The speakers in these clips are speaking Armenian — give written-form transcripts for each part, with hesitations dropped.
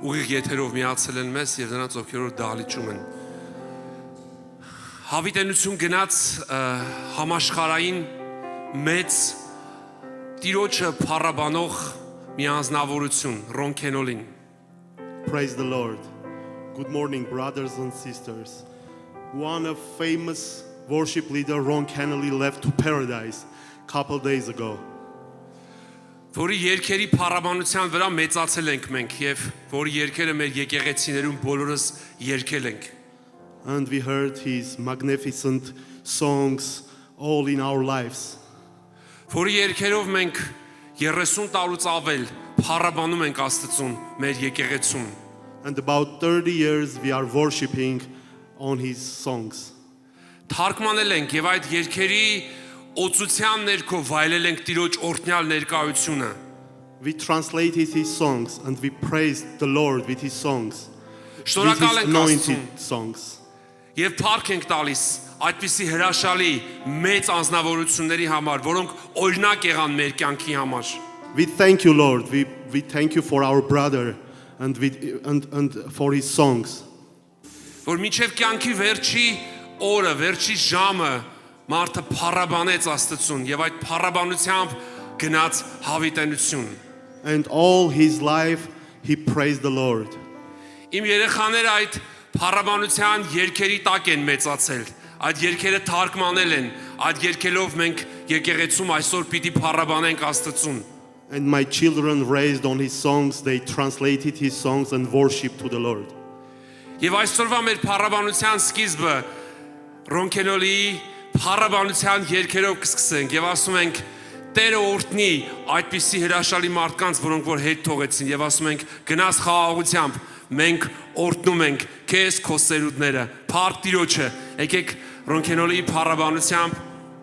ուղիղ եթերով միացել են մեզ եւ նրանց ովքեր դահլիճում են։ Հավիտենություն գնաց համաշխարհային մեծ Տիրոջը փառաբանող մի անձնավորություն Ռոն Քենոլին։ Praise the Lord. Good morning, brothers and sisters. One of famous worship leader Ron Kenoly left to paradise a couple days ago. Որի երկերի փառաբանության վրա մեծացել ենք մենք եւ որի երկերը մեր եկեղեցիներում բոլորս երգել ենք։ And we heard his magnificent songs all in our lives. Որի երկերով մենք 30 տարուց ավել փառաբանում ենք Աստծուն մեր եկեղեցում։ And about 30 years we are worshiping on his songs. Թարգմանել ենք եւ այդ երկերի օծության ներքո վայելել ենք Տիրոջ օրհնյալ ներկայությունը։ We translated his songs and we praised the Lord with his songs. With Շնորհակալ his ենք anointed Աստծուն songs. եւ փառք ենք տալիս այդպիսի հրաշալի մեծ անձնավորությունների համար, որոնք օրինակ եղան մեր կյանքի համար։ We thank you, Lord. We thank you for our brother and for his songs. Որ մինչև կյանքի վերջի օրը, վերջի ժամը մարդը փառաբանեց Աստծուն եւ այդ փառաբանությամբ գնաց հավիտենություն։ And all his life he praised the Lord. Իմ երեխաները այդ փառաբանության երկերի տակ են մեծացել։ Այդ երկերը թարգմանել են, այդ երկելով մենք եկեղեցում այսօր պիտի փառաբանենք Աստծուն։ And my children raised on his songs, they translated his songs and worship to the Lord. Եվ այսօրվա մեր փառաբանության սկիզբը Ռոն Քենոլիի փառաբանության երկերով կսկսենք եւ ասում ենք Տերը օրհնի այդպիսի հրաշալի մարդկանց, որոնք որ հետ թողեցին եւ ասում ենք գնաս խաղաղությամբ մենք օրհնում ենք քեզ քո սերունդները փառք Տիրոջը եկեք Ռոն Քենոլիի փառաբանությամբ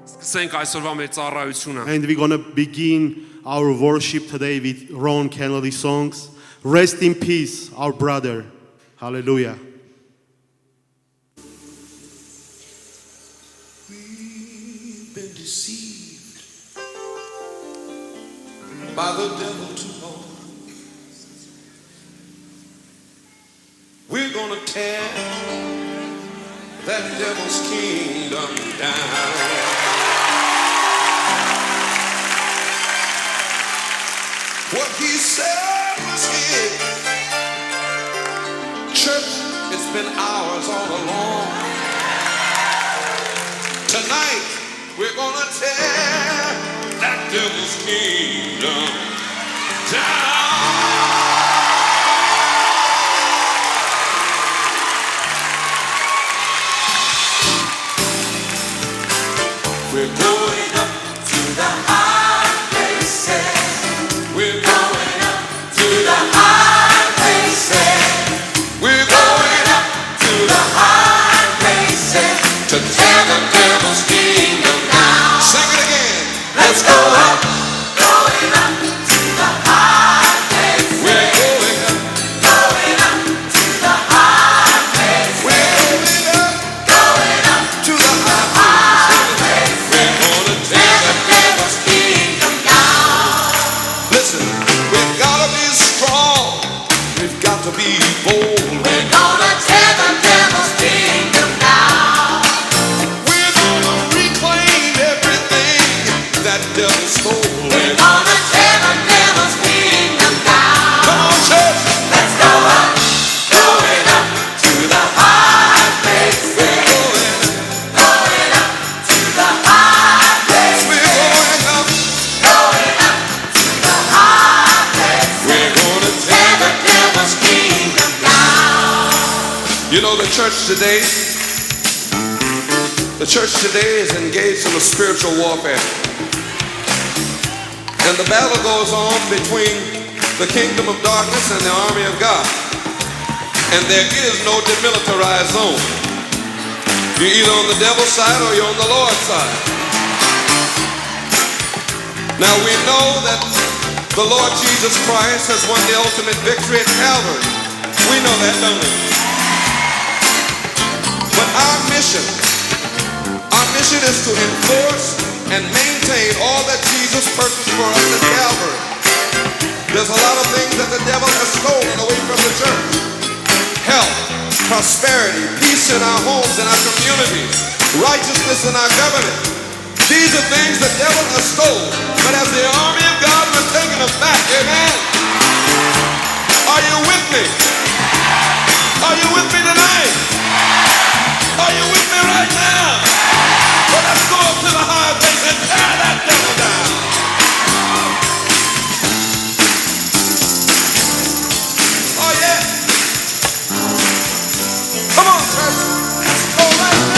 սկսենք այսօրվա մեր ծառայությունը And we're going to begin our worship today with Ron Kenoly songs. Rest in peace, our brother. Hallelujah. We've been deceived by the devil too long. We're gonna tear that devil's kingdom down. What he said was his. Church, it's been ours all along. Tonight, we're gonna tear that devil's kingdom down. We're going up to the high places. We're going up to the high places. We're going up to the high places to tear the devil's kingdom down. Sing it again. Let's go up, going up to the high places. We're going up to the high places. We're going up to the high places. We're gonna tear the devil's kingdom down. Listen, we've gotta be strong. We've got to be bold. We're gonna tear the devil's kingdom down. We're gonna reclaim everything that devil stole. We're gonna tear the devil's kingdom down. Come on, church. Let's go up, going up to the high places. We're going up to the high places. We're going up to the high places. We're gonna tear the devil's kingdom down. You know the church today is engaged in a spiritual warfare. And the battle goes on between the kingdom of darkness and the army of God. And there is no demilitarized zone. You're either on the devil's side or you're on the Lord's side. Now we know that the Lord Jesus Christ has won the ultimate victory at Calvary. We know that, don't we? But our mission is to enforce and maintain all that Jesus purposed for us at Calvary. There's a lot of things that the devil has stolen away from the church. prosperity, peace in our homes and our communities, righteousness in our government. These are things the devil has stolen, but as the army of God, we're taking them back. Amen. Are you with me? Are you with me tonight? Are you with me right now? Well, let's go up to the high place and tear that devil down. Oh yeah. Come on, church. Let's go right now.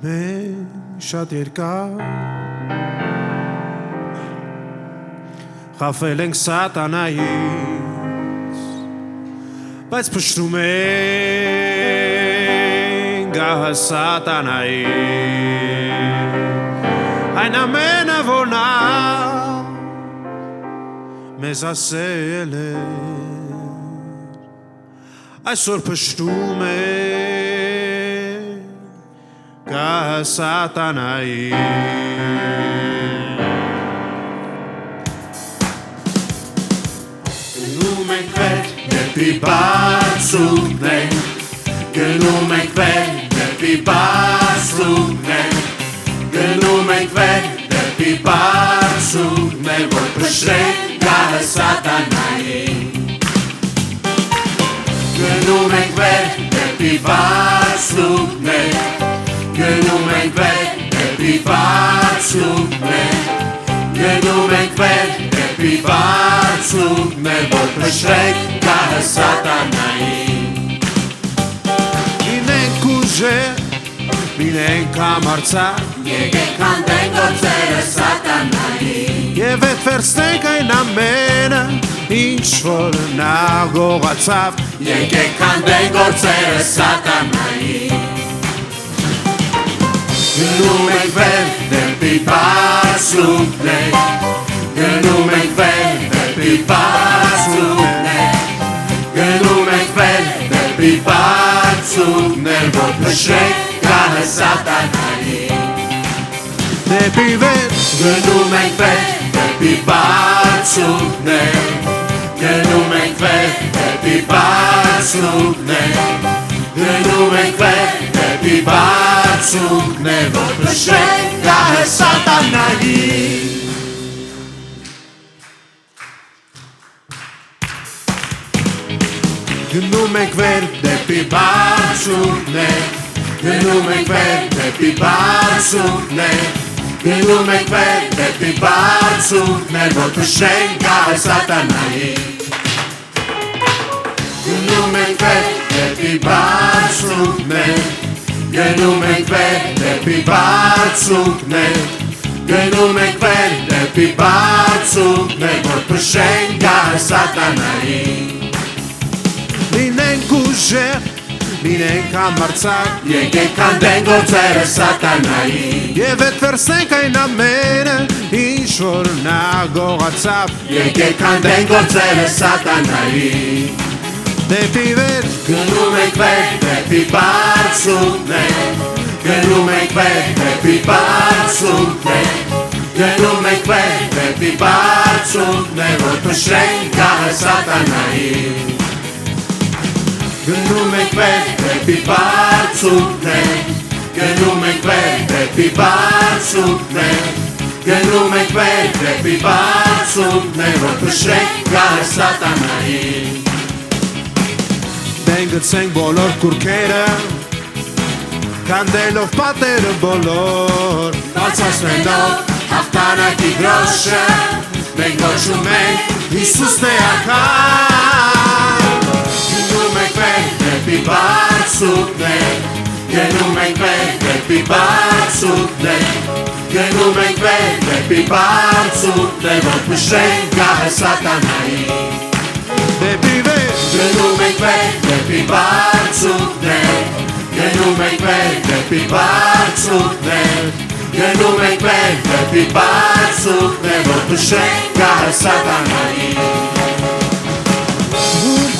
Մենք շատ երկար խաբել ենք սատանայից, բայց փշրում ենք գահը սատանային, այն ամենը որ նա մեզ ասել է, այսօր փշրում ենք գահը սատանային. Գնում ենք վեր դեպի բարձունքներ, գնում ենք վեր դեպի բարձունքներ, գնում ենք վեր դեպի բարձունքներ, որ փշրենք գահը սատանային. Գնում ենք վեր դեպի բարձունքներ, գնում ենք վեր դեպի բարձունքներ, գնում ենք վեր դեպի բարձունքներ, որ փշրենք գահը սատանային. Լինենք ուժեղ, լինենք համարձակ, եկեք քանդենք գործերը սատանային, եւ հետ վերցնենք այն ամենը, ինչ որ նա գողացավ, եկեք քանդենք գործերը սատանային. Գնում ենք վեր դեպի բարձունքներ, գնում ենք վեր դեպի բարձունքներ, գնում ենք վեր դեպի բարձունքներ, որ փշրենք գահը սատանային. Դեպի վեր գնում ենք վեր դեպի բարձունքներ, գնում ենք վեր դեպի բարձունքներ, գնում ենք վեր դեպի բարձունքներ, որ փշրենք գահը սատանային. Գնում ենք վեր դեպի բարձունքներ, գնում ենք վեր դեպի բարձունքներ, գնում ենք վեր դեպի բարձունքներ, որ փշրենք գահը սատանային. Գնում ենք վեր դեպի բարձունքներ, գնում ենք վեր դեպի բարձունքներ, գնում ենք վեր դեպի բարձունքներ, որ փշրենք գահը սատանային. Լինենք ուժեղ, լինենք համարձակ, եկեք քանդենք գործերը սատանային, եւ հետ վերցնենք այն ամենը, ինչ որ նա գողացավ, եկեք քանդենք գործերը սատանային. Դեպի վեր գնում ենք վեր դեպի բարձունքներ, գնում ենք վեր դեպի բարձունքներ, գնում ենք վեր դեպի բարձունքներ, որ փշրենք գահը սատանային. Գնում ենք վեր դեպի բարձունքներ, գնում ենք վեր դեպի բարձունքներ, գնում ենք վեր դեպի բարձունքներ, որ փշրենք գահը սատանային. Մենք գցենք բոլոր կուրքերը, քանդելով պատերը բոլոր, բարձրացնելով հաղթանակի գրոշը, մենք կոչում ենք Հիսուսն է արքան. Գնում ենք վեր դեպի բարձունքներ, գնում ենք վեր դեպի բարձունքներ, գնում ենք վեր դեպի բարձունքներ, որ փշրենք գահը սատանային. Դեպի վեր գնում ենք վեր դեպի բարձունքներ, գնում ենք վեր դեպի բարձունքներ, գնում ենք վեր դեպի բարձունքներ, որ փշրենք գահը սատանային.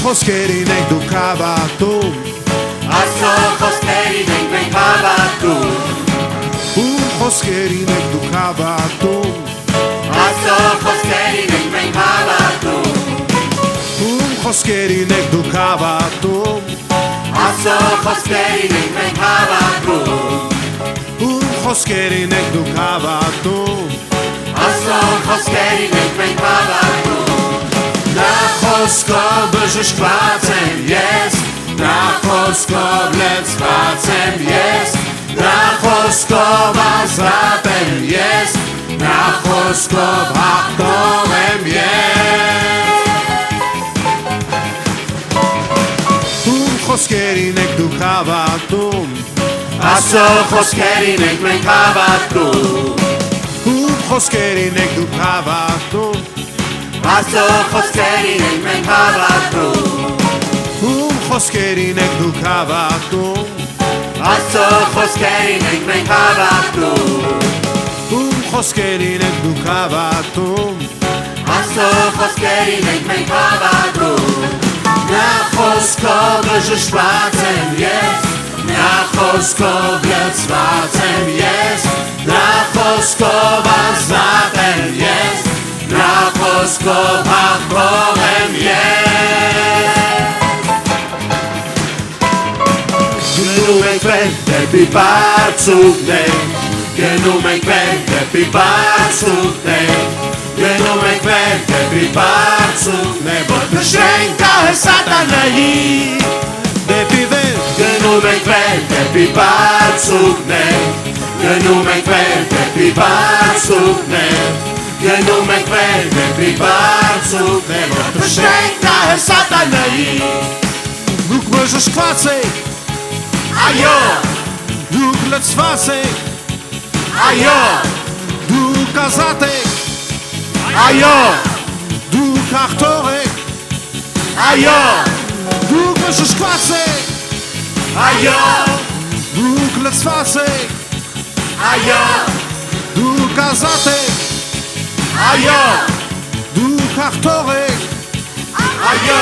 Խոսքերին ենք դուք հավատում, Աստծո խոսքերին ենք մենք հավատում, խոսքերին ենք դուք հավատում, Աստծո խոսքերին ենք մենք հավատում, խոսքերին եք դուք հավատում Աստծո խոսքերին ենք մենք հավատում Ում խոսքերին եք դուք հավատում Աստծո խոսքերին ենք մենք հավատում Նա խոսքով բժշկված եմ ես Նա խոսքով լցված եմ ես Նա խոսքով ազատ եմ ես Նա խոսքով հաղթող եմ ես Ում խոսքերին եք դուք հավատում Աստծո խոսքերին ենք մենք հավատում Ում խոսքերին եք դուք հավատում Աստծո խոսքերին ենք մենք հավատում Ում խոսքերին եք դուք հավատում Աստծո խոսքերին ենք մենք հավատում Ում խոսքերին եք դուք հավատում Աստծո խոսքերին ենք մենք հավատում Նա խոսքով բժշկված եմ ես Նա խոսքով լցված եմ ես Նա խոսքով ազատ եմ ես Նա խոսքով հաղթող եմ ես Գնում ենք վեր դեպի բարձունքներ Գնում ենք վեր դեպի բարձունքներ Գնում ենք վեր դեպի բարձունքներ Որ փշենք ահե սատանայի Դեպի վեր Գնում ենք վեր դեպի բարձունքներ Գնում ենք վեր դեպի բարձունքներ Գնում ենք վեր դեպի բարձունքներ Որ փշենք ահե սատանայի Դուք բժշկված եք Այո, Դուք լցված եք այո, Դուք ազատ եք այո, Դուք հաղթող եք այո, Դուք բժշկված եք այո, Դուք լցված եք այո, Դուք ազատ եք այո, Դուք հաղթող եք այո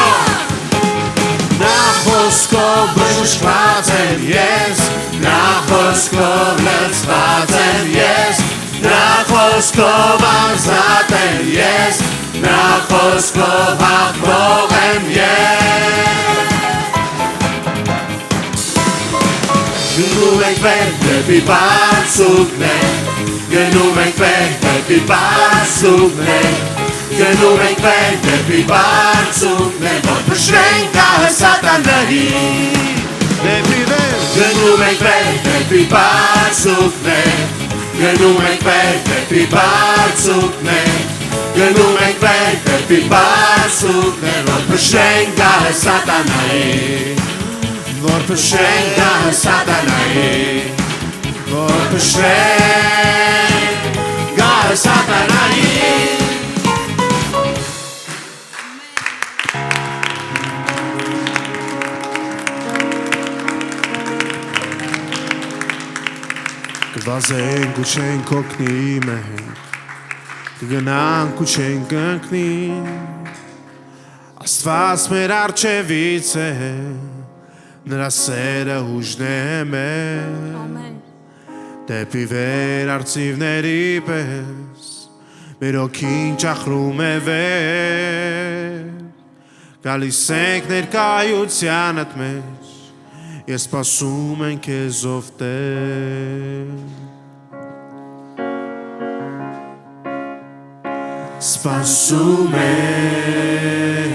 Նա խոսքով բժշկված եմ ես Նա խոսքով լցված եմ ես Նա խոսքով ազատ եմ ես Նա խոսքով հաղթող եմ ես Գնում ենք վեր դեպի բարձունքներ Գնում ենք վեր դեպի բարձունքներ Գնում ենք վեր դեպի բարձունքներ Որ փշենք ահե սատանայի Դեպի վեր Գնում ենք վեր դեպի բարձունքներ Գնում ենք վեր դեպի բարձունքներ Գնում ենք վեր դեպի բարձունքներ Որ փշենք ահե սատանայի Որ փշենք ահե սատանայի Որ փշենք ահե սատանայի Կվազենք ու չենք օգնի մենք Կգնանք ու չենք ընկնի Աստված մեր առջևից է Նրա սերը ուժն է մեր Դեպի վեր արծիվների պես Մեր օքին ճախրում է վեր Գալիս ենք ներկայությանդ մեջ Ես սպասում եմ քեզով Տեր Սպասում եմ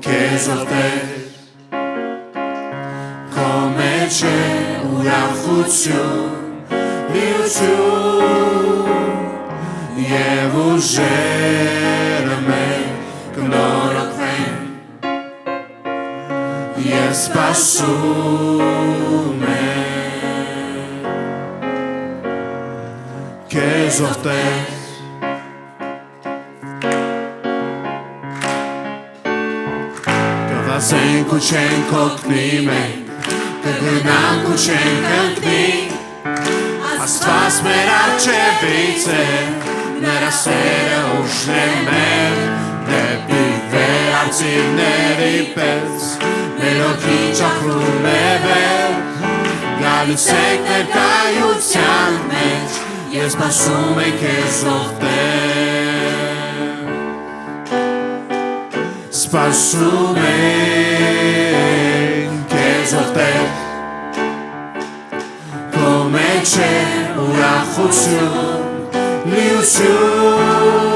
քեզով Տեր Քո մեջ է ուրախություն միություն Եվ ուժերը մեր կնորոգվեն Ես սպասում եմ քեզով Տեր Կվազենք ու չենք օգնի մենք Կգնանք ու չենք ընկնի Աստված մեր առջևից է Նրա սերը ուժն է մեր Դեպի վեր արծիվների պես Մեր օքին ճախրում է վեր Գալիս ենք ներկայության մեջ Ես սպասում եմ քեզով Տեր Սպասում ենք քեզ ով Տեր Քո մեջ է ուրախություն լիություն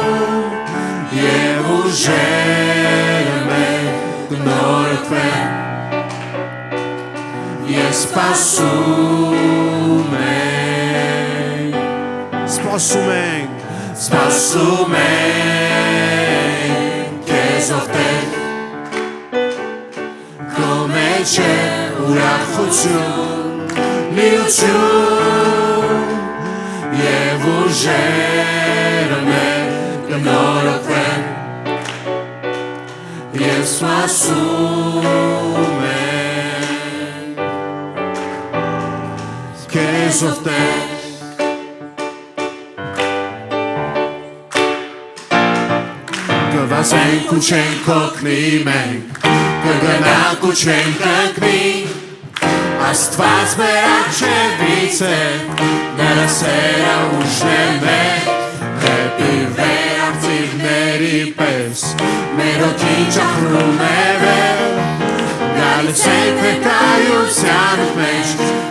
Եվ ուժերը մեր կնորոգվեն Ես սպասում ենք Սպասում ենք քեզ ով Տեր Քո մեջ է ուրախություն լիություն Եվ ուժերը մեր կնորոգվեն Ես սպասում ենք քեզ ով Տեր Կվասենք ու չենք օգնի մենք Կգնանք ու չենք ընկնի Աստված մեր առջևից է Նրա սերը ուժն է մեր Դեպի վեր արծիվների պես Մեր հոգին ճախրում է վեր Գալիս ենք ներկայության մեջ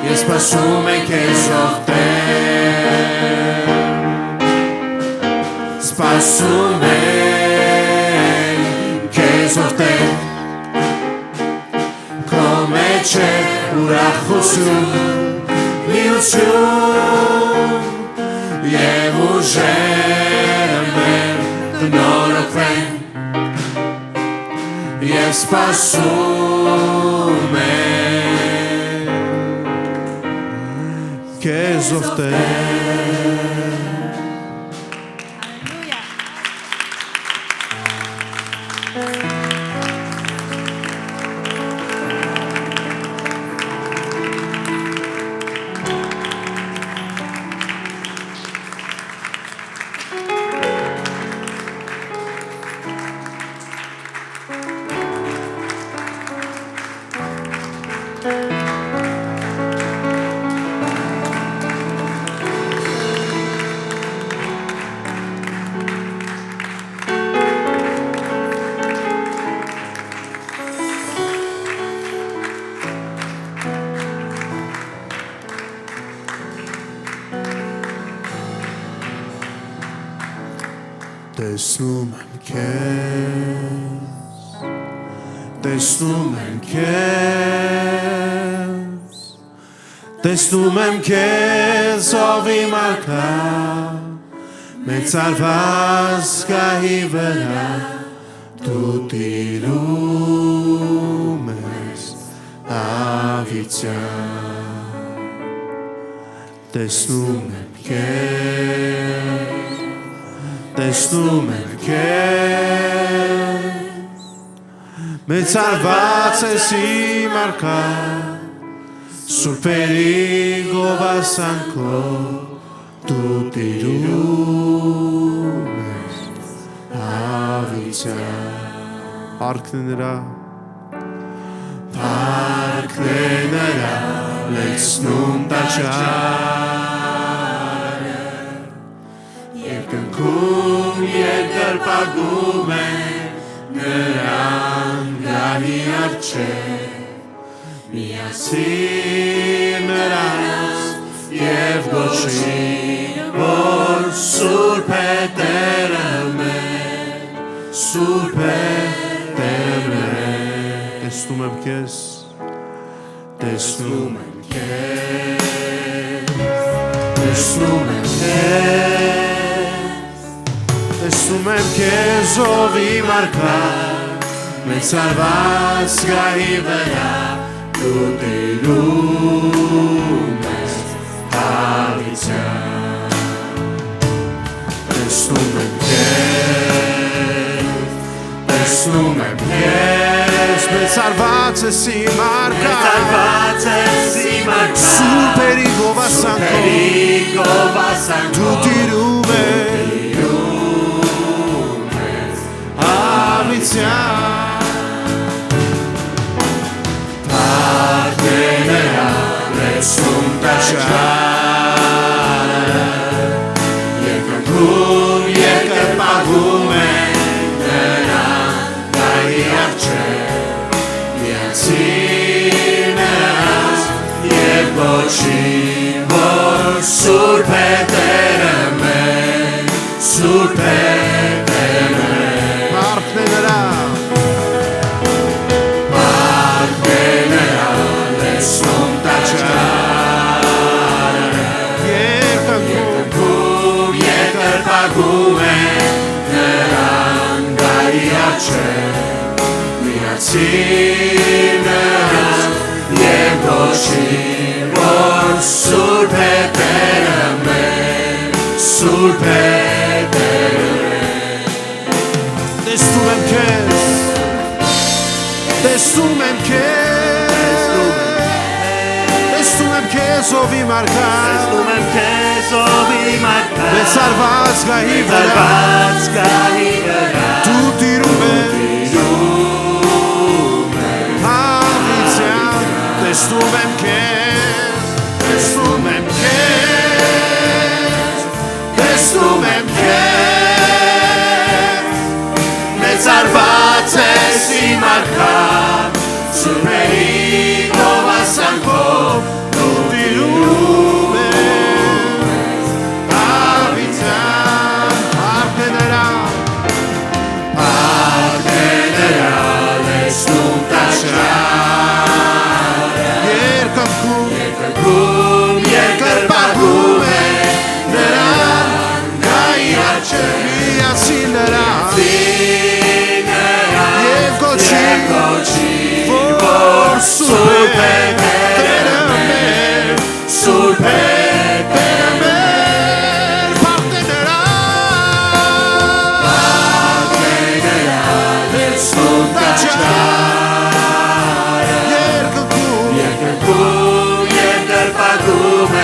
Ես սպասում եմ քեզ ով Տեր Սպասում ենք քեզ ով Տեր Քո մեջ է ուրախություն լիություն Եվ ուժերը մեր կնորոգվեն Ես սպասում եմ քեզ ով Տեր Տեսնում եմ քեզ Տեսնում եմ քեզ ով իմ արքա Մեծարված գահի վրա Դու տիրում ես ավիճան Տեսնում եմ քեզ Տեսնում եմ քեզ Մեծարված ես իմ արքա Սուրբերի գովասանքով Դու տիրում ես ավիճան Փառքն է նրա լեցնում տաճարը Երկնքում երկրպագում է նրան գահի առջև Միացիր նրանց և գոչի որ սուրբ է Տերը մեր Սուրբ է Տերը մեր Տեսնում եմ քեզ Տեսնում եմ քեզ Տեսնում եմ քեզ Տեսնում եմ քեզ ով իմ արքա Մեծարված գահի վրա Դու տիրում ես ավիճան Տեսնում եմ քեզ Տեսնում եմ քեզ Մեծարված ես իմ արքա Սուրբերի գովասանքով Դու տիրում ես ավիճան Տեսնում տաճարը Երկնքում երկրպագում է նրան գահի գոչին, որ Սուրբ է Տերը մեր, Սուրբ է Տերը մեր, Փառք նրա, Փառք նրա, լեցնում տաճարը, երկնքում երկրպագում է, նրան գայի արջև, միացիր նրան և գոչիր, որ Սուրբ է Տերը մեր, Սուրբ է Տերը մեր։ Տեսնում եմ քեզ, տեսնում եմ քեզ, տեսնում եմ քեզ ով իմ արքա, տեսնում եմ քեզ ով իմ արքա, մեծարված գահի վրա, դու տիրում ես, հավիտյան, տեսնում եմ քեզ, տեսնում եմ քեզ, տեսնում եմ քեզ, մեծարված ես իմ արքա, սուրբերի գովասանքով, դու տիրում ես, հավիտյան, Փառք նրա, լեցնում տաճարը, երկնքում երկրպագում է, նրան գայի արջև, միացիր նրան, և գոչիր, որ Սուրբ է Տերը մեր, Սուրբ է Տերը մեր, Փառք նրա, լեցնում տաճարը, երկնքում երկրպագում է,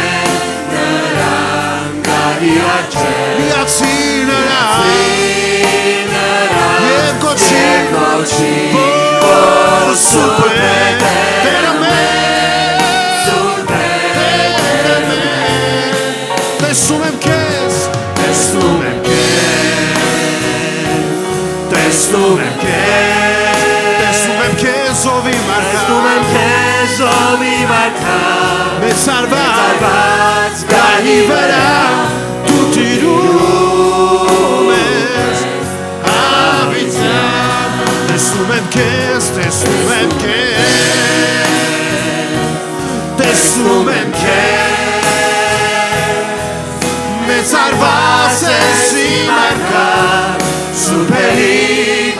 նրան գայի արջև, միացիր նրան, և գոչիր, որ Սուրբ է Տերը մեր, Սուրբ է Տերը մեր, տեսնում եմ քեզ, տեսնում եմ քեզ, տեսնում եմ քեզ, տեսնում եմ քեզ ով իմ արքա, տեսնում եմ քեզ ով իմ արքա, մեծարված գահի վրա, դու տիրում ես, հավիտյան, տեսնում եմ քեզ, տեսնում եմ քեզ, տեսնում եմ քեզ, մեծարված ես իմ արքա, սուրբերի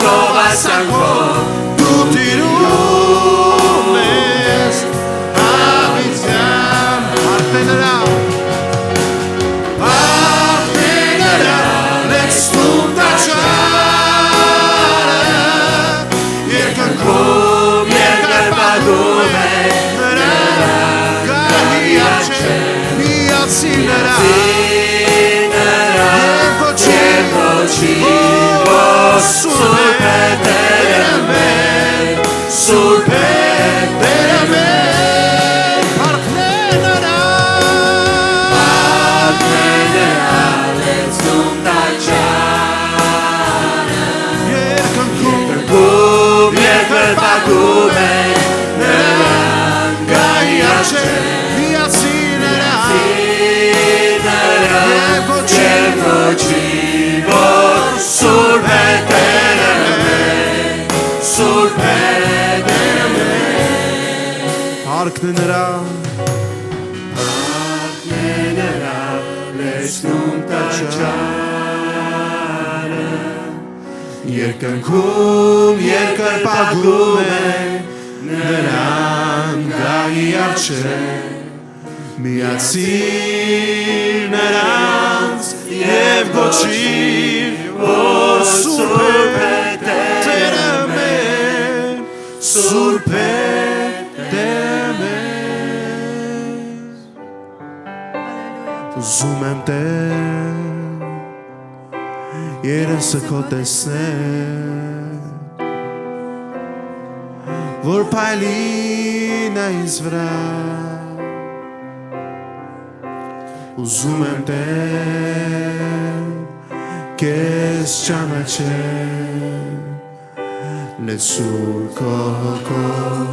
գովասանքով, դու տիրում ես, հավիտյան, Փառք նրա, լեցնում տաճարը, երկնքում երկրպագում է, նրան գահի արջև, միացիր նրան, և գոչիր, որ Սուրբ է Տերը մեր, Սուրբ է Տերը մեր, Փառք նրա, լեցնում տաճարը, երկնքում երկրպագում է, նրան գահի արջև, միացիր նրան, և գոչիր, որ Սուրբ է Տերը մեր, Սուրբ է Տերը մեր, Փառք նրա, լեցնում տաճարը, երկնքում երկրպագում է, նրան գահի արջև, միացիր նրանց և գոչիր, որ Սուրբ է Տերը մեր, Սուրբ է Տերը մեր, ուզում եմ Տեր, երեսը քո տեսնել, որ փայլի նա ինձ վրա, ուզում եմ Տեր, քեզ ճանաչել, լեցու քո հոգով,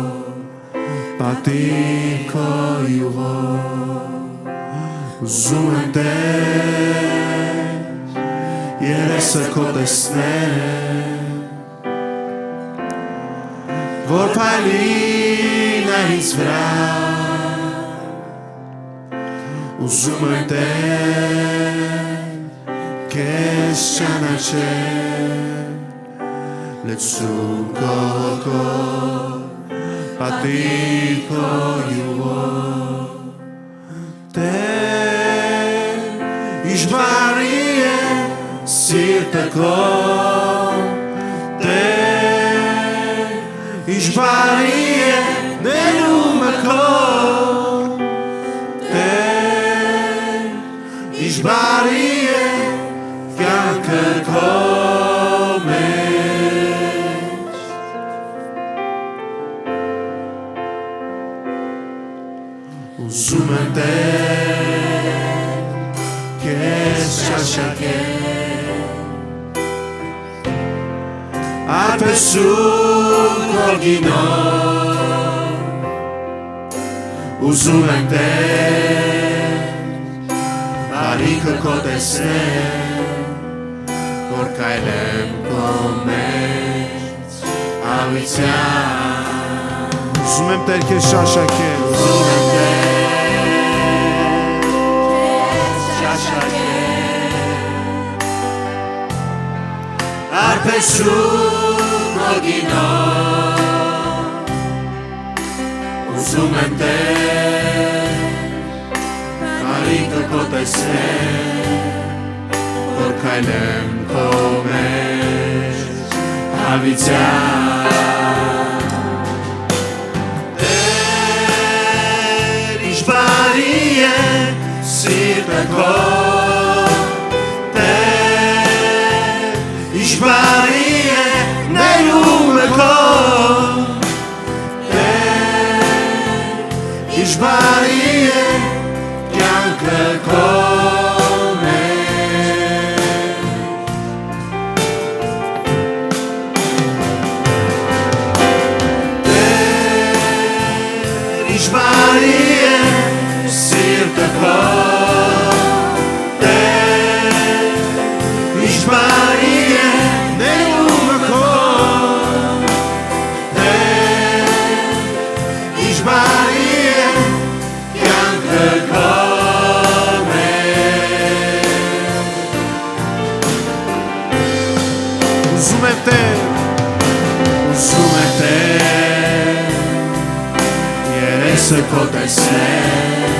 Պատիվ քո յուղով ուզում եմ Տեր երեսը քո տեսնել որ փայլի նա ինձ վրա ուզում եմ Տեր քեզ ճանաչել լցում քո պատիվ քո յուղով Տեր իշխարի է սիրտը քո Տեր իշխարի է ներումը քո Տեր իշխարի է կյանքը քո Ուզում եմ Տեր քեզ շաշակել Արպես ու քո գինով Ուզում եմ Տեր բարիքը քո տեսնել որ քայլեմ քո մեջ ավիցյան Ուզում եմ Տեր քեզ շաշակել Ուզում եմ Տեր Արպես ու քո գինով Ուզում եմ Տեր բարիքը քո տեսնել որ քայլեմ քո մեջ հավիտյան Տեր իշխարի է սիրտը քո Իշխարի է ներումը քո Տեր իշխարի է կյանքը քո Տեր իշխարի է սիրտը քո Տեր իշխարի Ուզում եմ Տեր երեսը քո տեսնել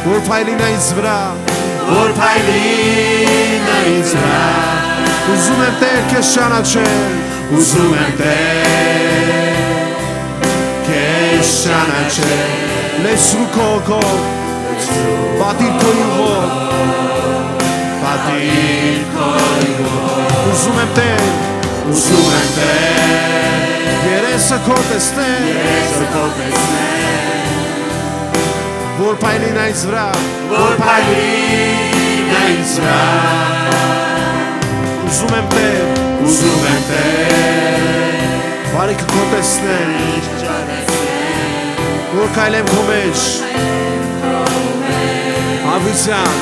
որ փայլի նա ինձ վրա որ փայլի նա ինձ վրա Ուզում եմ Տեր քեզ ճանաչել Ուզում եմ Տեր քեզ ճանաչել լեցրու քո հոգով պատիվ քո յուղով պատիվ քո յուղով Ուզում եմ Տեր Ուզում եմ Տեր երեսը քո տեսնել որ փայլի նա ինձ վրա որ փայլի նա ինձ վրա Ուզում եմ Տեր բարիքը քո տեսնել որ քայլեմ քո մեջ հավիտյան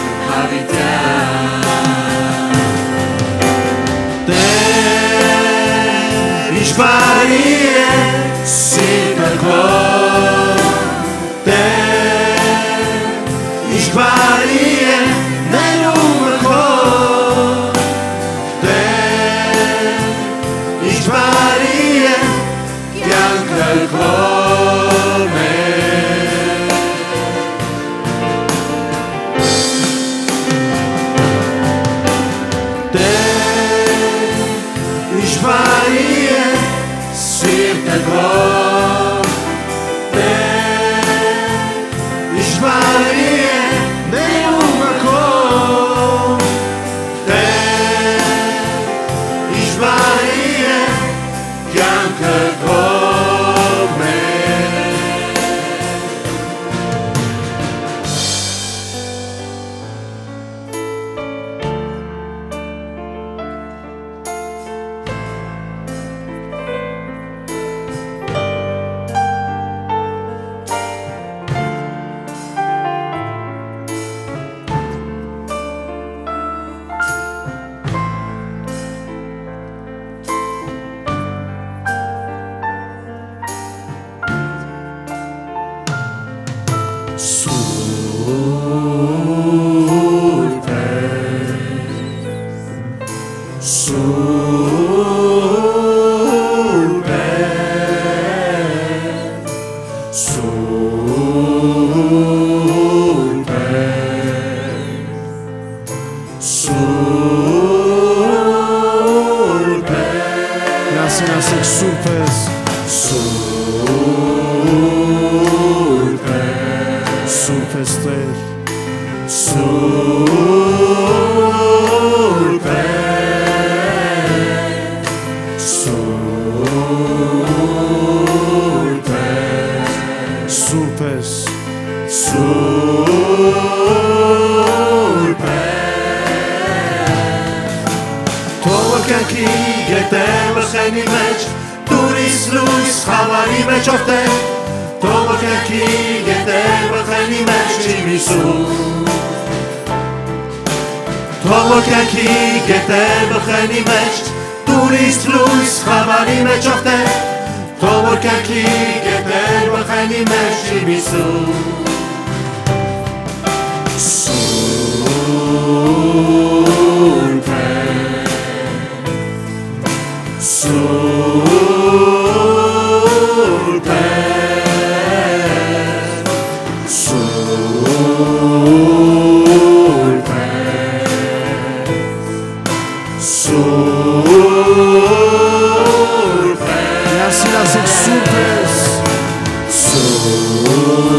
Տեր իշխարի է սիրտը քո Տեր իշխարի է ներումը քո Տեր իշխարի է կյանքը քո Իշխարի է սիրտը քո Տեր իշխարի է ներումը քո Տեր իշխարի է կյանքը քո Սուրբ է Սուրբ է Սուրբ է Միասին ասենք սուրբ ես Սուրբ է Սուրբ ես Տեր Սուրբ է Սուրբ է Սուրբ ես Սուրբ է Թող կյանքի գետեր բխենի մեջ Դուրիս լույս խավարի մեջ ով Տեր Թող կյանքի գետեր բխենի մեջ Իմիսուս Թող կյանքի գետեր բխենի մեջ Դուրիս լույս խավարի մեջ ով Տեր Թող կյանքի գետեր բխենի մեջ Իմիսուս Սուրբ է Սուրբ է Սուրբ է Սուրբ է Միասին ասենք սուրբ ես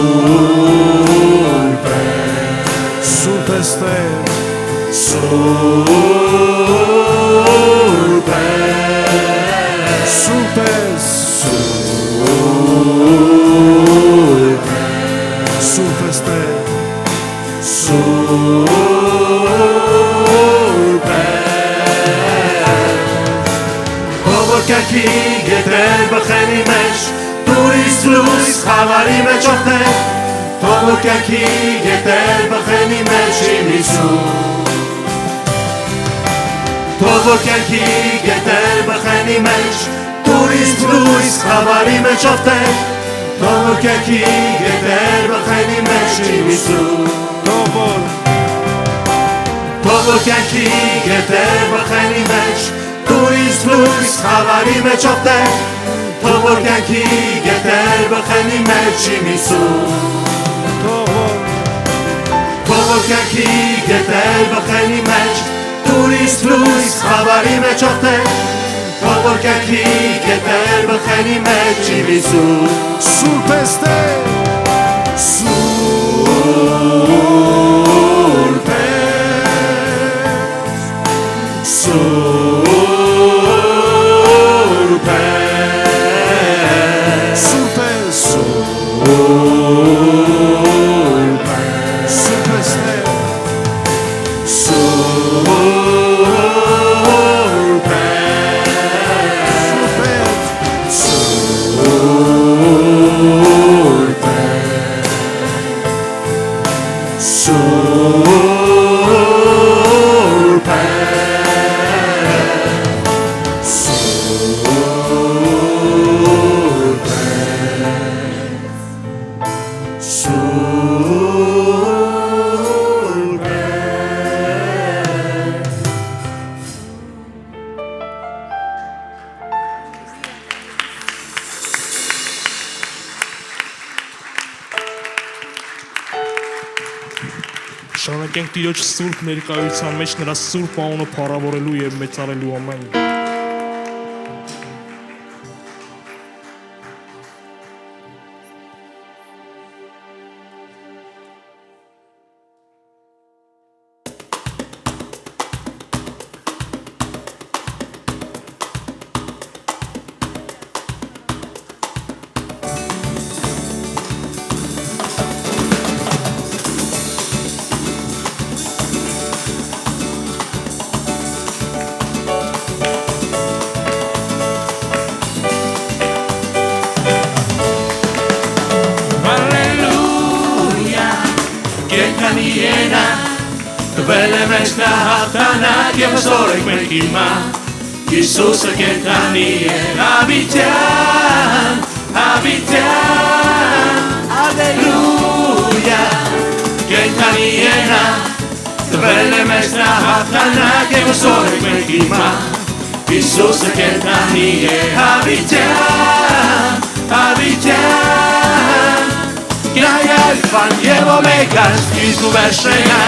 Սուրբ է Սուրբ ես Տեր Սուրբ է Սուրբ ես Սուրբ է Սուրբ ես Տեր Սուրբ է Ով կյանքի գետեր բխենի մեջ Դուրիս լույս խավարի մեջ ով Տեր Թող կյանքի գետեր բխենի մեջ Իմիսուս Թող կյանքի գետեր բխենի մեջ Դուրիս լույս խավարի մեջ ով Տեր Թող կյանքի գետեր բխենի մեջ Իմիսուս Թող կյանքի գետեր բխենի մեջ Դուրիս լույս խավարի մեջ ով Տեր Թող կյանքի գետեր բխենի մեջ Իմիսուս Թող կյանքի գետեր բխենի մեջ Դուրիս լույս խավարի մեջ ով Տեր Թող կյանքի գետեր բխենի մեջ Իմիսուս Սուրբ ես Տեր Սուրբ ես Սուրբ ես Սուրբ ես Սուրբ ես Սուրբ ես Տեր Սուրբ ես Սուրբ ես Սուրբ Շնորհակենք Տիրոջ սուրբ ներկայության մեջ նրա սուրբ անունը փառավորելու եւ մեծարելու ամեն Յիսուսը կենդանի է հավիտյան, հավիտյան, ալելույա, կենդանի է նա, տվել է մեզ նա հաղթանակ եւ ուսորեք մենք հիմա Հիսուսը կենդանի է հավիտյան հավիտյան Գայալվան եւ օմեգան սկիզբ ու վերջնա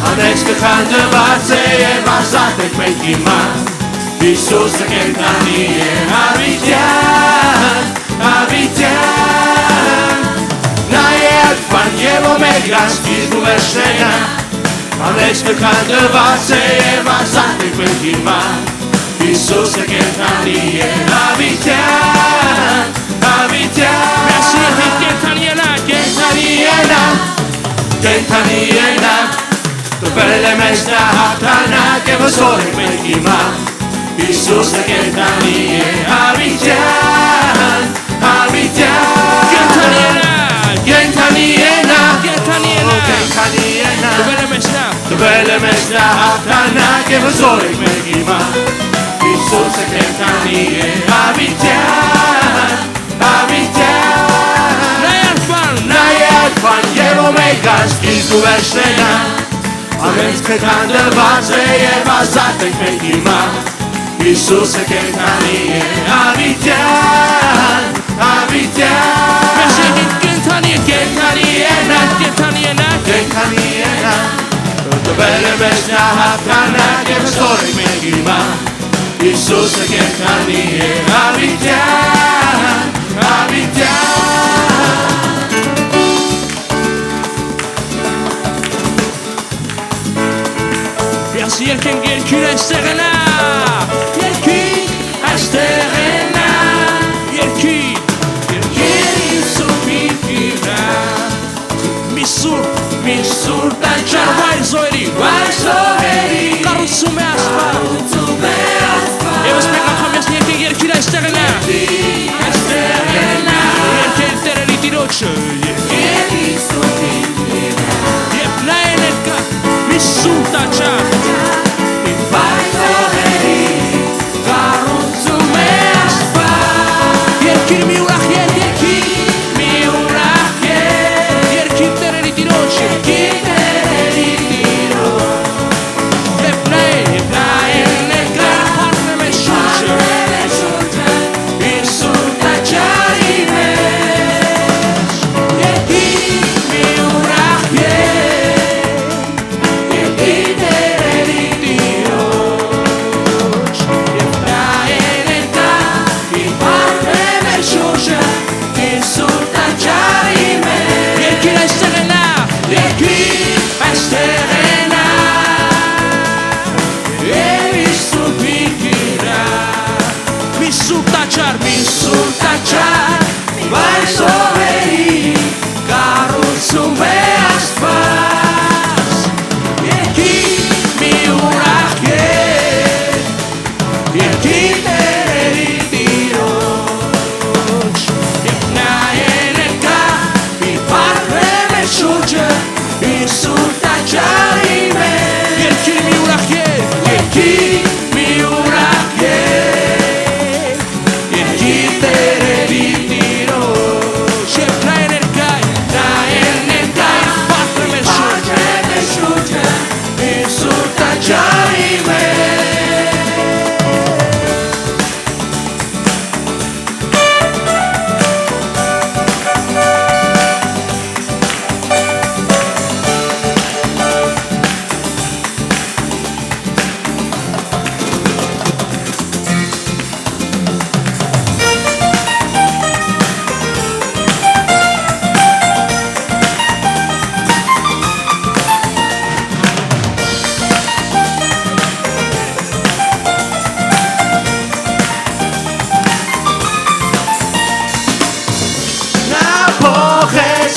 Անեծքը խանդված է եւ ազատ եք մենք հիմա Հիսուսը կենդանի է հավիտյան հավիտյան Նա է ալֆան եւ օմեգան սկիզբ ու վերջնա Անեծքը խանդված է եւ ազատ եք մենք հիմա Հիսուսը կենդանի է հավիտյան հավիտյան Merci կենդանի է նա Կենդանի է նա Կենդանի է նա Տվել է մեզ նա հաղթանակ եւ ուսորեք մենք հիմա Հիսուսը կենդանի է հավիտյան հավիտյան Կենդանի է նա Կենդանի է նա Կենդանի է նա Կենդանի է նա Տվել է մեզ նա Տվել է մեզ նա հաղթանակ եւ ուսորեք մենք հիմա Հիսուսը կենդանի է հավիտյան հավիտյան Նա է ալֆան եւ օմեգան սկիզբ ու վերջնա Ամենս քանդված է եւ ազատ ենք մենք հիմա Հիսուսը կենդանի է հավիտյան հավիտյան Merci կենդանի է Կենդանի է նա Կենդանի է նա Կենդանի է նա Տվել է մեզ նա հաղթանակ եւ ուսորեք մենք հիմա Հիսուսը կենդանի է հավիտյան հավիտյան Merci երկենք երկիր այստեղ է նա Երկիր այստեղ է նա Երկիր Սուրբիկիրա Մի սուրբ տանջար վայր զոհերի Կառուցում է ասպատ Եվս մեկ անգամ ես երկենք երկիր այստեղ է նա Երկեր տերերի տիրոջը Եվ նա է ներկա մի սուրբ տանջար Երկիր մի ուրախ ետ, երկիր մի ուրախ ետ Երկիր տերերի տիրոջ, երկիր տերերի տիրոջ Եվ նա է ներկա Փառն է մեզ շուրջը Իր սուրբ տաճարի մեջ Երկիր մի ուրախ ետ Երկիր տերերի տիրոջ Եվ նա է ներկա Իր փառն է Երկիր այստեղ է նա Երկիր այստեղ է նա Եվ իր սուրբիկիրա Մի սուրբ տաճար Վայր զոհերի Կառուցում է Աստված Երկիր մի ուրախ ետ Երկիր տերերի տիրոջ Եվ նա է ներկա Իր փառքն է մեզ շուրջը Իր սուրբ տաճարի մեջ Երկիր մի ուրախ ետ Երկիր մի ուրախ ետ Երկիր տերերի տիրոջ Եվ նա է ներկա Իր փառքն է մեզ շուրջը Իր սուրբ տաճարի մեջ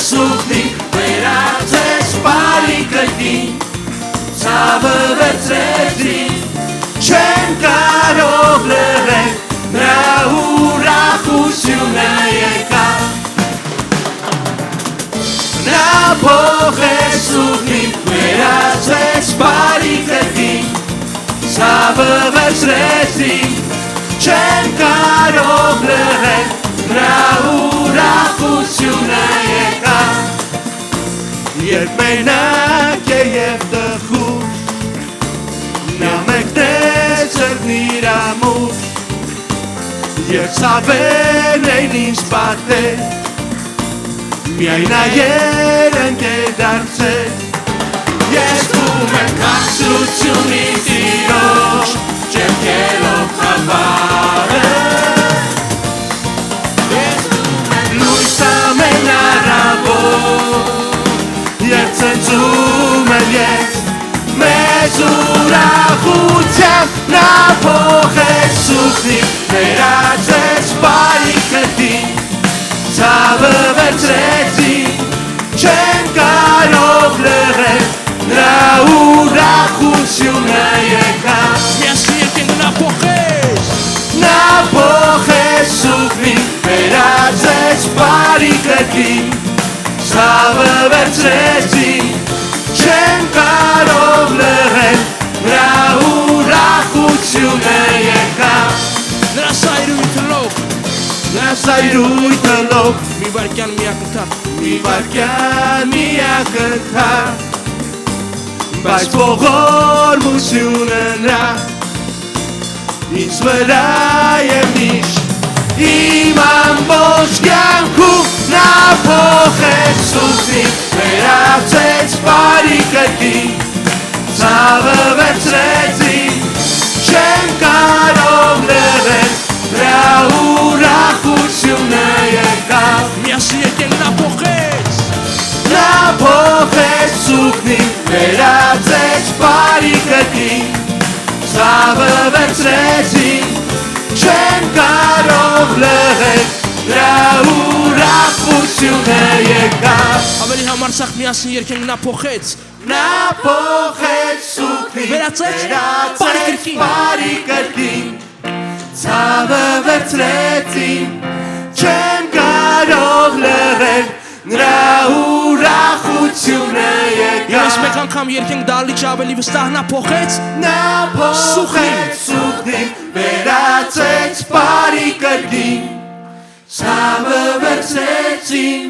Սուտի վերածես բարի գլդին Ցավը վերցրեցին Չեն կարող լրել Նրա ուրախությունը եկավ Նա փոխեց սուտի վերածես բարի գլդին Ցավը վերցրեցին Չեն կարող լրել Նրա ուրախությունը եկավ Երբ մենակ է և տխուր Երցավեն էին ինձ պատել Միայն այեր ընկեր դարձել Ես բում եմ կացրությունի տիրոջ Ճերքելով խավարը Լույս ամեն առավոտ Երբ ծնծում եմ ես Մեծ ուրախությամբ Նա փոխեց սուխնի Վերածեց բարիքըտին Ցավը վերցրեցին Չեն կարող լրել Նրա ուրախությունը եկավ Միասին եկենք նա փոխեց Նա փոխեց սուխնին Վերածեց բարիքըտին Ցավը վերցրեցին Չեն կարող լրել Նրա ուրախությունը եկավ Նրա սայրույթը լոք Նրա սայրույթը լոք Մի վարկյան միակնթար Մի վարկյան միակնթար Բայց ողորմությունը նրա Ինձ վրա եմ միշտ Իմ ամբողջ կյանքում Նա փոխեց սուխնին Վերածեց բարիքըտին Ցավը վերցրեցին Չեն կարող լրել Նրա ուրախությունը եկավ Միասին եկենք նա փոխեց Նա փոխեց սուխնին Վերածեց բարիքըտին Ցավը վերցրեցին Չեն կարող լրել Նրա ուրախությունը եկավ Ավելի համարցակ միասին եկենք նա փոխեց Նա փոխեց սուխնին Վերածեց բարիքըտին բարիքըտին Ցավը վերցրեցին Չեն կարող լրել Նրա ուրախությունը եկավ Ես մեկ անգամ եկենք դալիճ ավելի վստահ նա փոխեց Նա փոխեց սուխնին Վերածեց բարիքըտին Ցավը վերցրեցին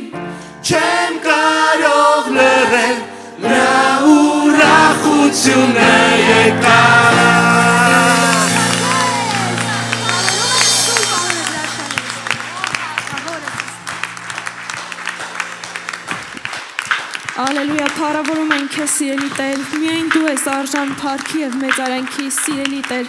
Չեն կարող լրել Նրա ուրախությունը եկավ Ալելույա, փառավորում ենք քեզ սիրելի Տեր, միայն դու ես արժան փառքի եւ մեծարանքի սիրելի Տեր։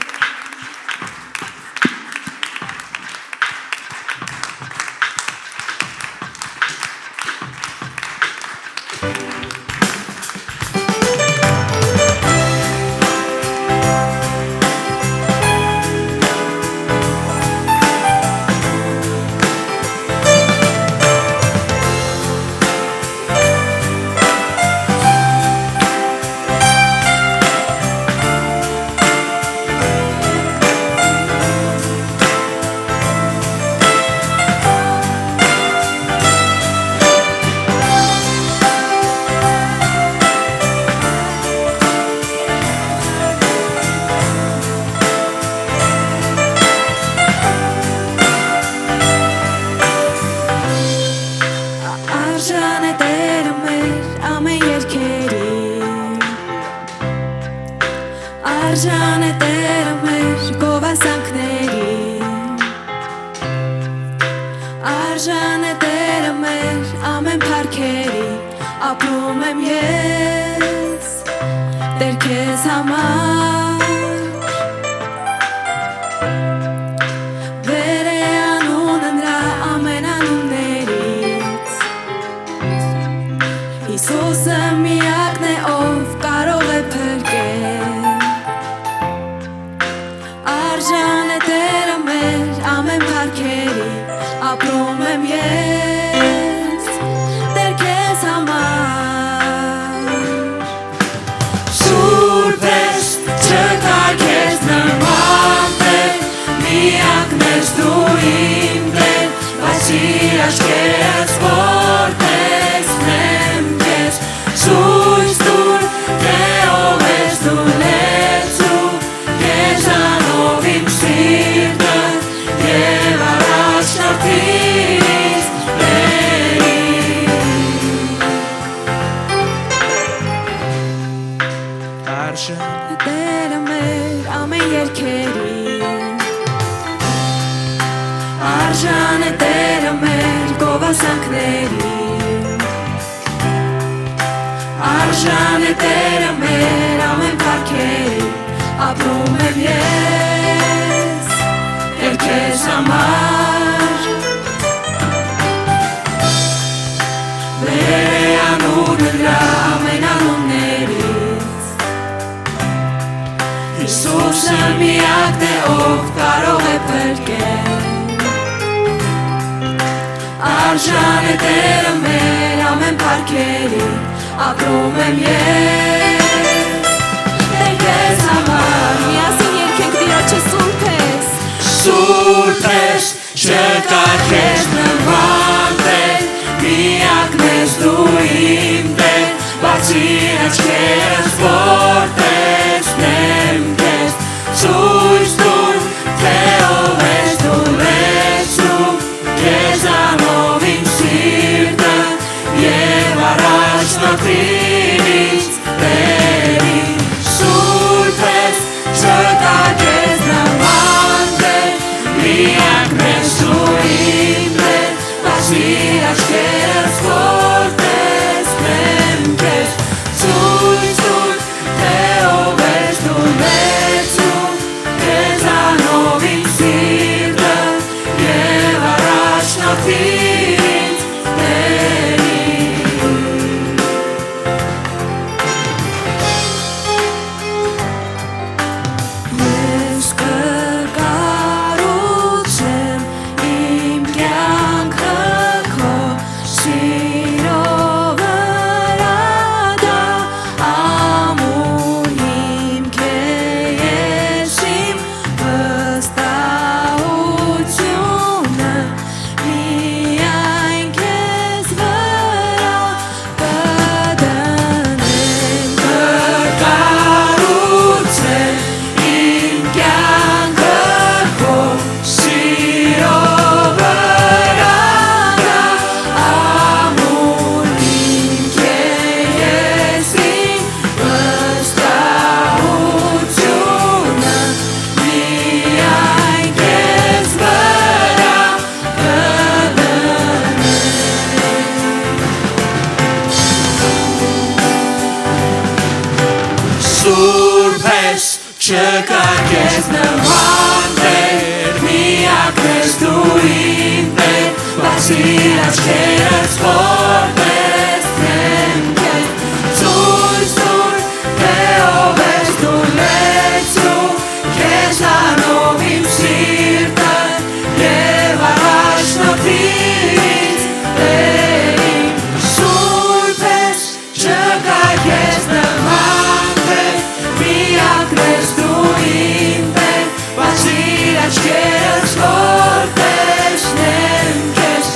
Արժան է Տերը մեր գովասանքներին Արժան է Տերը մեր ամեն փառքերի ապրում եմ ես Տեր քեզ համար Վեր է անունը նրա ամեն անուններից Հիսուսը միակն է ով կարող է փրկել Արժան է Տերը մեր ամեն փառքերի ապրում եմ ես Տեր քեզ համար Սուրբ ես չկա քեզ նման Տեր միակն ես դու իմ Տեր բացի աչքերս որ տեսնեմ քեզ ցույց տուր թե ով ես դու լեցու քեզանով իմ սիրտը եւ առաջ շարքիս Արժան Արժան Տերը մեր ամեն երգերի խոսանքների Արժան է Տերը մեր ամեն փառքերի ապրում եմ ես Եվ քեզ համար Վեր է անունը նրա ամեն անուններից Հիսուսը միակն է ով կարող է փրկել Արժան է Տերը մեր ամեն փառքերի ապրում եմ ես Տեր քեզ համար միասին երգենք Տիրոջը սուրբ ես Սուրբ ես չկա քեզ նման Տեր միակն ես դու իմ Տեր բացի աչքերս որ տեսնեմ քեզ ցույց տուր թե ով ես դու լեցում քեզանով իմ սիրտը եւ առաջնորդիր ինձ Տերի սուրբ ես չկա քեզ նման Տեր միակն ես դու իմ Տեր բացի աչքերս որ տեսնեմ քեզ ցույց տուր թե ով ես դու լեցում քեզանով իմ սիրտը եւ առաջնորդիր ինձ Տերի Ես կկառուցեմ իմ կյանքը քո սիրո վրա դա ամուր հիմք է ես իմ վստահությունը միայն քեզ վրա կդնեմ կկառուցեմ իմ կյանքը քո սիրո վրա դա ամուր հիմք է ես իմ վստահությունը միայն քեզ վրա Սուրբ ես չկա քեզ նման Տեր միակն ես դու իմ Տեր բացի աչքերս որ տեսնեմ քեզ ցույց տուր թե ով ես դու լեցում քեզանով իմ սիրտը եւ առաջնորդիր ինձ Տերի սուրբ ես չկա քեզ նման Տեր միակն ես դու իմ Տեր բացի աչքերս որ տեսնեմ քեզ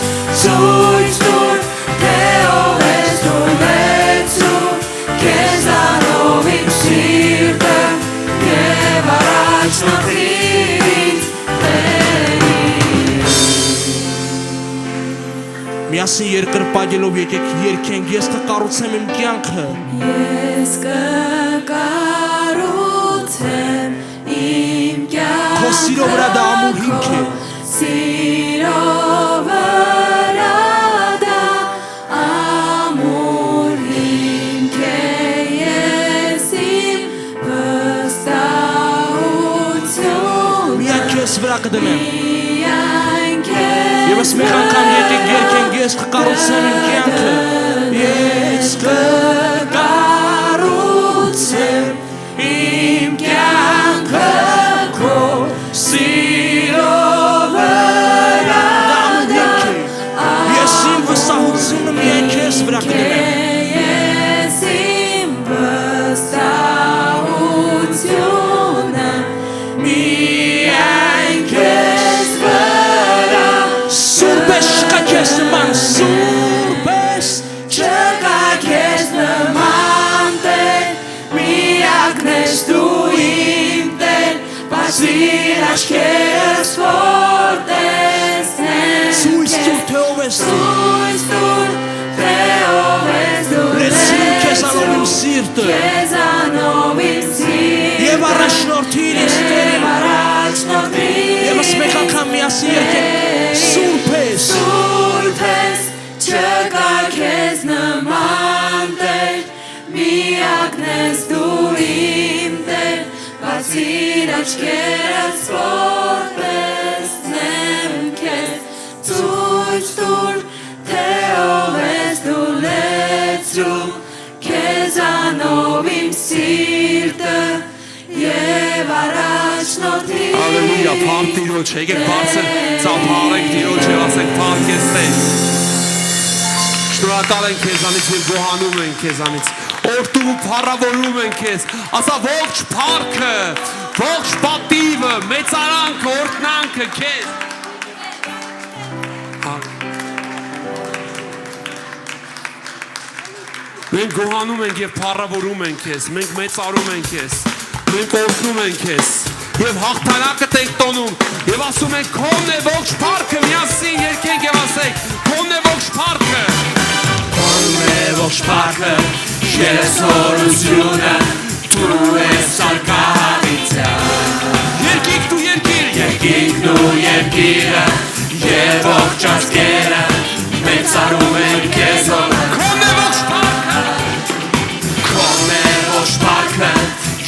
ցույց տուր թե ով ես դու լեցում քեզանով իմ սիրտը եւ առաջնորդիր ինձ Տերի Միասին երկրպագելով եկեք երգենք ես կկառուցեմ իմ կյանքը Ես կկառուցեմ իմ կյանքը Քո սիրո վրա դա ամուր հիմք է Սիրո վրա դա ամուր հիմք է ես իմ վստահությունը Միայն քեզ վրա կդնեմ միայն քեզ Եվս մեկ անգամ եկեք երգենք ես կկառուցեմ իմ կյանքը Ես կկառուցեմ իմ կյանքը քո սիրո վրա դա Ես իմ վստահությունը միայն քեզ վրա կդնեմ Ես իմ վստահությունը միայն քեզ վրա Սուրբ ես չկա քեզ նման Սուրբ ես չկա քեզ նման Տեր միակն ես դու իմ Տեր բացի աչքերս որ տեսնեմ Ցույց տուր թե ով ես դու ցույց տուր թե ով ես դու Լեցին քեզանով իմ սիրտը քեզանով իմ սիրտը Եվ առաջնորդիր ես Տեր առաջնորդիր Եվս մեկ անգամ միասին երգենք Սուրբ ես Սուրբ ես աչքերս որպես նեմ քեզ ցույց տուր թե ով ես դու լեցրու քեզանով իմ սիրտը եւ առաջնորդի Հալելույա, փառք Տիրոջ, եկեք բարձր ծափարենք Տիրոջ եւ ասենք փառք ես Տեր։ Շնորհակալ ենք քեզանից եւ գոհանում ենք քեզանից։ Օրհնում ու փառավորում ենք քեզ։ Ասա ողջ փառքը, ողջ պատիվը, մեծարանքը, օրհնանքը քեզ։ Մենք գոհանում ենք եւ փառավորում ենք քեզ, մենք մեծարում ենք քեզ, մենք օրհնում ենք քեզ եւ հաղթանակը ենք տոնում եւ ասում ենք քոնն է ողջ փառքը, միասին երգենք եւ ասենք քոնն է ողջ փառքը, քոնն է ողջ փառքը, երեսօրությունը դու ես արկահավիտյան։ Երկինքն ու երկիրը, Երկինքն ու երկիրը եւ ողջ ազգերը մեծարում են քեզ քոնն է ողջ փառքը, Քոնն է ողջ փառքը,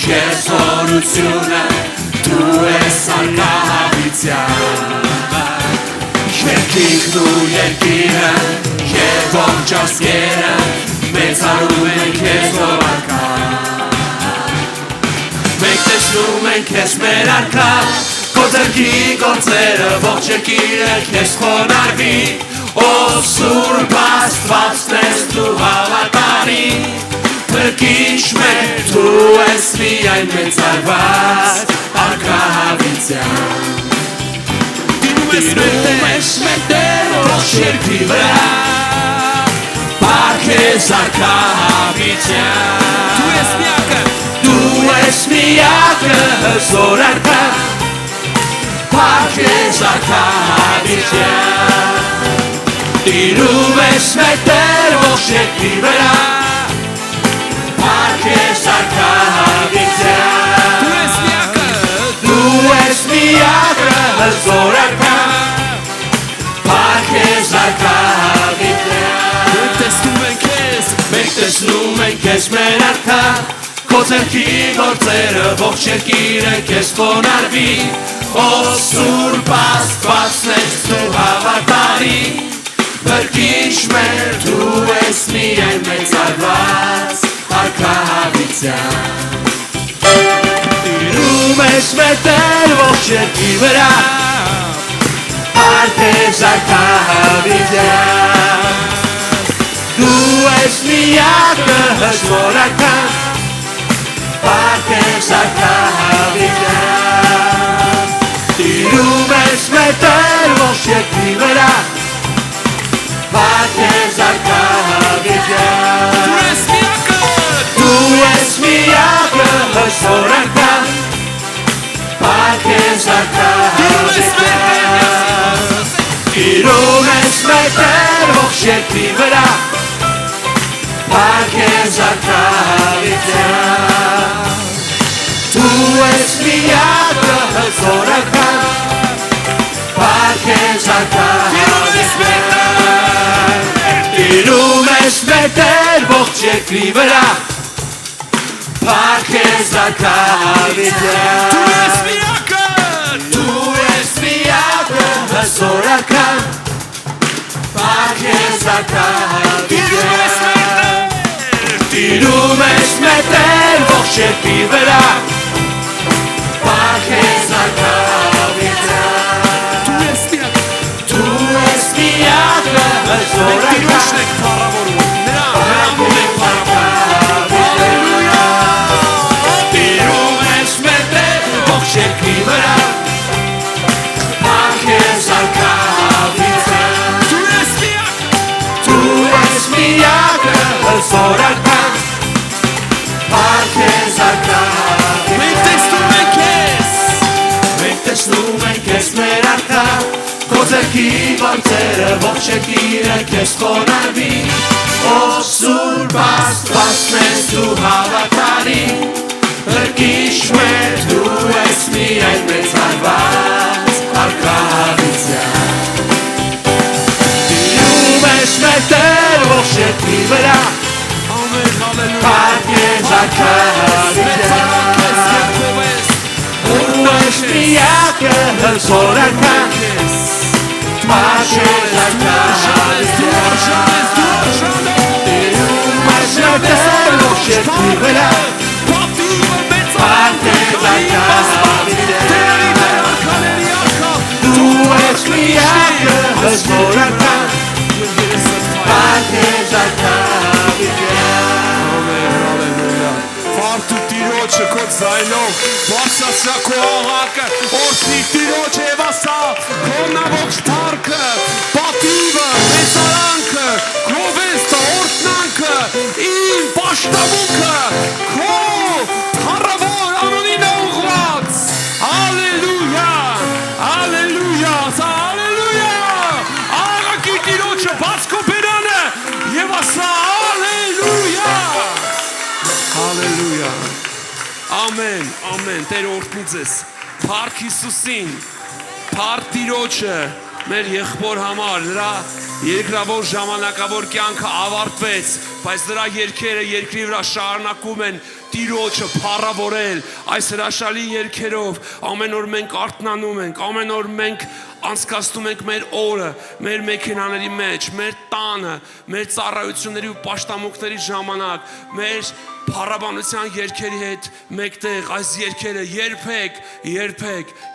երեսօրությունը դու ես արկահավիտյան։ Երկինքն ու երկիրը եւ ողջ ազգերը մեծարում են քեզ արքա։ Մենք տեսնում ենք քեզ մեր արքա, քո ձեռքի գործերը ողջ երկիրը քեզ խոնարհվի, ով Սուրբ Աստվածն ես դու հավատարի, Փրկիչ մեր դու ես միայն մեծարված արկահավիտյան։ Դինում ես մեր Տեր ողջ երկրի վրա, Փառք ես արկահավիտյան։ դու ես միակը, Դու ես միակը հզոր արքա, Փառք ես արկահավիտյան։ Տիրում ես մեր Տեր ողջ երկրի վրա, Փառք ես արկահավիտյան։ դու ես միակը, Դու ես միակը հզոր արքա, Փառք ես արկահավիտյան։ մենք տեսնում ենք քեզ, Մենք տեսնում ենք քեզ մեր արքա, քո ձեռքի գործերը ողջ երկիրը քեզ խոնարհվի, ով Սուրբ Աստվածն ես դու հավատարի, Փրկիչ մեր դու ես միայն մեծարված արկահավիտյան։ Տիրում ես մեր Տեր ողջ երկրի վրա, Փառք ես արկահավիտյան։ Դու ես միակը հզոր արքա, Փառք ես արկահավիտյան։ Տիրում ես մեր Տեր ողջ երկրի վրա, Փառք ես արկահավիտյան։ դու ես միակը, Դու ես միակը հզոր արքա, Փառք ես արկահավիտյան։ Տիրում ես մեր Տեր ողջ երկրի վրա, Փառք ես արկահավիտյան։ Դու ես միակը հզոր արքա, Փառք ես արկահավիտյան։ Տիրում ես մեր Տեր ողջ երկրի վրա, Փառք ես արկահավիտյան։ դու ես միակը, Դու ես միակը հզոր արքա, Փառք ես արկահավիտյան։ Տիրում ես մեր Տեր ողջ երկրի վրա, Փառք ես արկահավիտյան։ դու ես միակը, Դու ես միակը հզոր մենք արքա, Տիրոջն ենք փառավորում, նրան ենք փառավորում, Հալելույա։ Տիրում ես մեր Տեր ողջ երկրի վրա, Փառք ես արկահավիտյան։ դու ես միակը, Դու ես միակը հզոր արքա, Փառք ես արկահավիտյան։ մենք տեսնում ենք քեզ, Մենք տեսնում ենք քեզ մեր արքա, քո ձեռքի գործերը ողջ երկիրը քեզ խոնարհվի, ով Սուրբ Աստվածն ես դու հավատարի, Փրկիչ մեր դու ես միայն մեծարված արկահավիտյան։ Տիրում ես մեր Տեր ողջ երկրի վրա, ամեն հալելույա, Փառք ես արկահավիտյան։ մեծարան քեզ Յակով ես, Դու միակը հզորական Փաշես Տիրում աշխատել ողջերքի վրա Դու ես միակը հզորական Վարդու տիրոջը քո ձայնով Վարսասրա քո աղակը Օրդնի տիրոջ և ասա Քո նավոք թարքը Պատիվը, մեծարանքը Գովեստը, օրդնանքը Իմ պաշտամունքը Քո թարավոր անունին է ուղղված Հալելույա Հալելույա Հալելույա Աղակի տիրոջը բաց քո բերանը Եվ ասա Հալելույա Հալելույա Ամեն, ամեն, Տեր օրհնի ձեզ Փառք Հիսուսին Փառք Տիրոջը մեր եղբոր համար նրա երկրավոր ժամանակավոր կյանքը ավարտվեց բայց նրա երգերը երկրի վրա շարունակում են Տիրոջը փառավորել այս հրաշալի երգերով ամեն օր մենք արթնանում ենք ամեն օր մենք անցկացնում ենք մեր օրը մեր մեքենաների մեջ մեր տանը մեր ծառայությունների ու պաշտամունքների ժամանակ մեր փառաբանության երգերի հետ մեկտեղ այս երգերը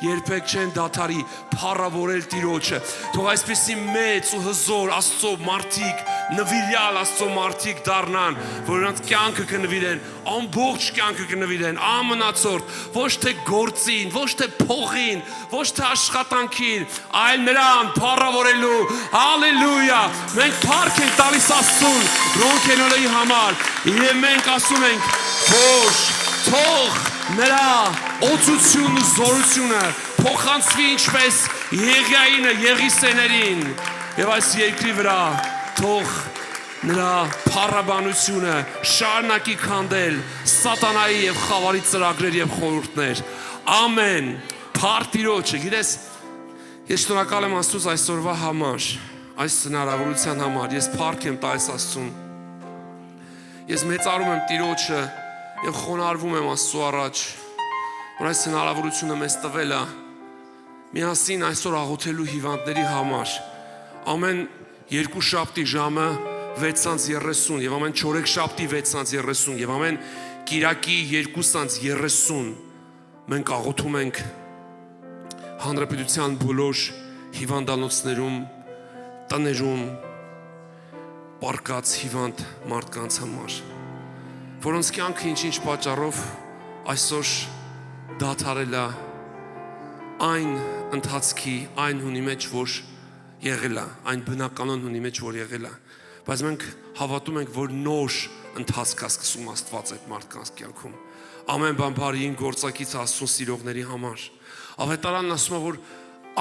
երբեք չեն դադարի փառավորել Տիրոջը թող այսպեսի մեծ ու հզոր Աստծո մարդիկ նվիրյալ Աստծո մարդիկ դառնան որ նրանց կյանքը կնվիրեն ամբողջ կյանքը կնվիրեն ամնացորդ ոչ թե գործին ոչ թե փողին ոչ թե աշխատանքին այլ նրան փառավորելու հալելույա մենք փառք ենք տալիս Աստծուն Ռոնքենոլի համար եւ մենք ասում ենք որ թող նրա օծությունն ու զորությունը փոխանցվի ինչպես Եղիայինը Եղիսեներին եւ այս երկրի վրա թող նրա փառաբանությունը շարունակի քանդել սատանայի եւ խավարի ծրագրեր եւ խորհուրդներ ամեն փառք Տիրոջը գիտես ես շնորհակալ եմ Աստծուց այսօրվա համար այս հնարավորության համար ես փառք եմ տալիս Աստծուն ես մեծարում եմ Տիրոջը եւ խոնարհվում եմ Աստծո առաջ որ այս հնարավորությունը մեզ տվել է միասին այսօր աղոթելու հիվանդների համար ամեն երկուշաբթի ժամը 6:30 եւ ամեն չորեքշաբթի 6:30 եւ ամեն կիրակի 2:30 մենք աղոթում ենք հանրապետության բոլոր հիվանդանոցներում տներում պարկած հիվանդ մարդկանց համար որոնց կյանքը ինչ-ինչ պատճառով այսօր դադարել է այն ընթացքի այն հունի մեջ որ եղել է այն բնականon հունի մեջ որ եղել է բայց մենք հավատում ենք որ նոր ընթացք է սկսում Աստված այդ մարդկանց կյանքում ամեն բան բարիին գործակից Աստծուն սիրողների համար ավետարանն ասում է որ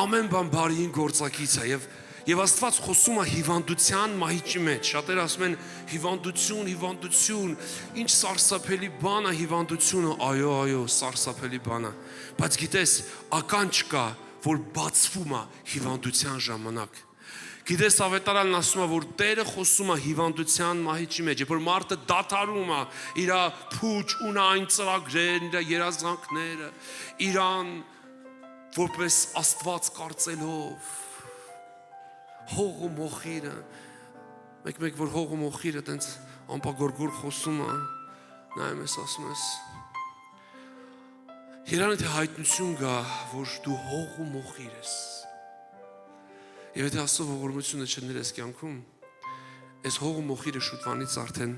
ամեն բան բարիին գործակից է եւ Աստված խոսում է հիվանդության մահիճի մեջ շատերը ասում են հիվանդություն ինչ սարսափելի բան է հիվանդությունը այո սարսափելի բան է բայց գիտես ականջ կա որ բացվում է հիվանդության ժամանակ Գիտես ավետարանն ասում է որ Տերը խոսում է հիվանդության մահիճի մեջ, երբ որ մարդը դադարում է իր փուչ ունայն ծրագրերն, իր երազանքները, իրան որպես Աստված կարծելով հող ու մոխիրը մեկ որ հող ու մոխիրը տենց ամպագորգոր խոսում է նայում ես ասում ես Երանը թե հայտնություն գա որ դու հող ու մոխիր ես Եվ եթե Աստծո ողորմությունը չներես կյանքում, այս հող ու մոխիրը շուտվանից արդեն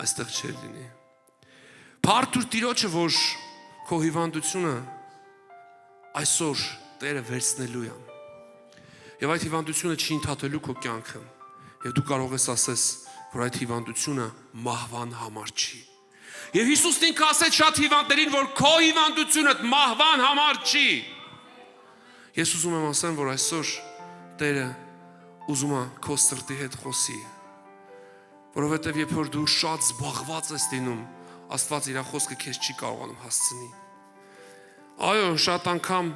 այստեղ չեր լինի։ Փառք տուր Տիրոջը, որ քո հիվանդությունը այսօր Տերը վերցնելու է։ Եվ այդ հիվանդությունը չի ընդհատելու քո կյանքը։ Եվ դու կարող ես ասես, որ այդ հիվանդությունը մահվան համար չի։ Եվ Հիսուսն ինքը ասեց շատ հիվանդներին, որ քո հիվանդությունը մահվան համար չի։ Ես ուզում եմ ասեմ, որ այսօր Տերը ուզում է քո սրտի հետ խոսի, որովհետև երբ որ դու շատ զբաղված ես լինում, Աստված իր խոսքը քեզ չի կարողանում հասցնի։ Այո, շատ անգամ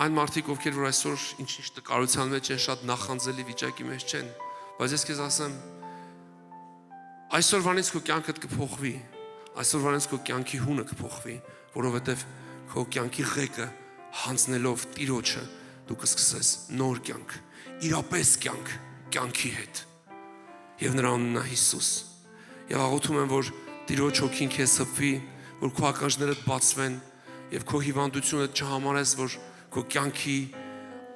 այն մարդիկ, ովքեր որ այսօր ինչ-ինչ տկարության մեջ են, շատ նախանձելի վիճակի մեջ չեն, բայց ես քեզ ասեմ, այսօրվանից քո կյանքդ կփոխվի։ Այսօրվանից քո կյանքի հունը կփոխվի, որովհետև քո կյանքի ղեկը հանձնելով Տիրոջը դու կսկսես նոր կյանք, իրապես կյանք, կյանքի հետ։ Եվ նրա անունն է Հիսուս։ Եվ աղոթում եմ, որ Տիրոջ հոգին քեզ հպվի, որ քո ականջներդ բացվեն եւ քո հիվանդությունը չհամարես, որ քո կյանքի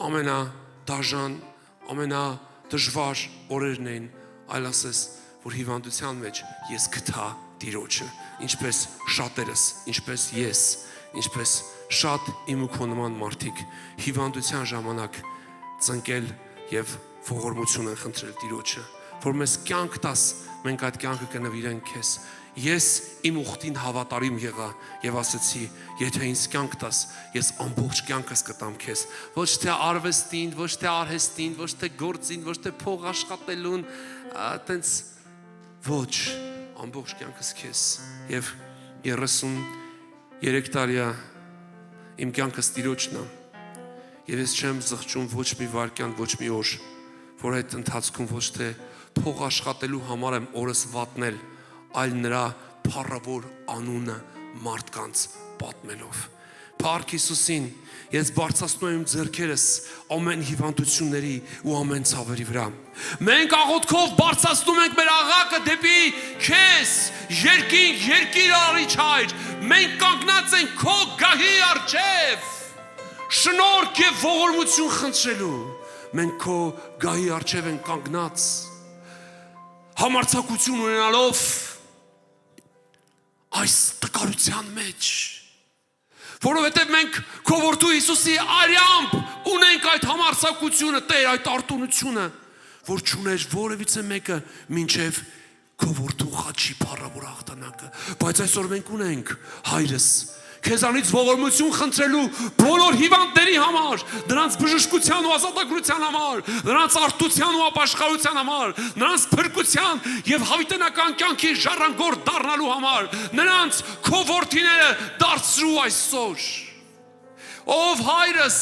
ամենադաժան, ամենադժվար օրերն են, այլ ասես, որ հիվանդության մեջ ես գտա Տիրոջը, ինչպես շատերս, ինչպես ես, ինչպես շատ իմ ու քո նման մարդիկ հիվանդության ժամանակ ծնկել եւ ողորմություն են խնդրել Տիրոջը, որ մեզ կյանք տաս, մենք այդ կյանքը կնվիրենք քեզ։ Ես իմ ուխտին հավատարիմ եղա եւ ասացի, եթե ինձ կյանք տաս, ես ամբողջ կյանքս կտամ քեզ։ Ոչ թե արվեստին, ոչ թե արհեստին, ոչ թե գործին, ոչ թե փող աշխատելուն, այտենց ոչ, ամբողջ կյանքս քեզ։ Եվ 33 տարի իմ կյանքս Տիրոջն է։ Եվ ես չեմ զղջում ոչ մի վարքյան, ոչ մի օր, որ այդ ընթացքում ոչ թե փող աշխատելու համար եմ օրս վատնել, այլ նրա փառավոր անունը մարդկանց պատմելով։ Փառք Հիսուսին, ես բարձրացնում եմ ձեռքերս ամեն հիվանդությունների ու ամեն ցավերի վրա։ Մենք աղոթքով բարձրացնում ենք մեր աղակը դեպի քեզ, երկինք, երկիր արիչ Հայր։ Մենք կանգնած ենք քո գահի առջև, շնորհք եւ ողորմություն խնդրելու։ Մենք քո գահի առջև ենք կանգնած, համարձակություն ունենալով այս տկարության մեջ, որովհետև մենք քո որդու Հիսուսի արյամբ ունենք այդ համարձակությունը, Տեր, այդ արտոնությունը, որ չուներ որևիցե մեկը մինչև քո որդու խաչի փառավոր հաղթանակը, բայց այսօր մենք ունենք, Հայրս, քեզանից ողորմություն խնդրելու բոլոր հիվանդների համար, նրանց բժշկության ու ազատագրության համար, նրանց արթության ու ապաշխարության համար, նրանց փրկության եւ հավիտենական կյանքի ժառանգոր դառնալու համար, նրանց քո որդիները դարձրու այսօր։ Ով Հայրս,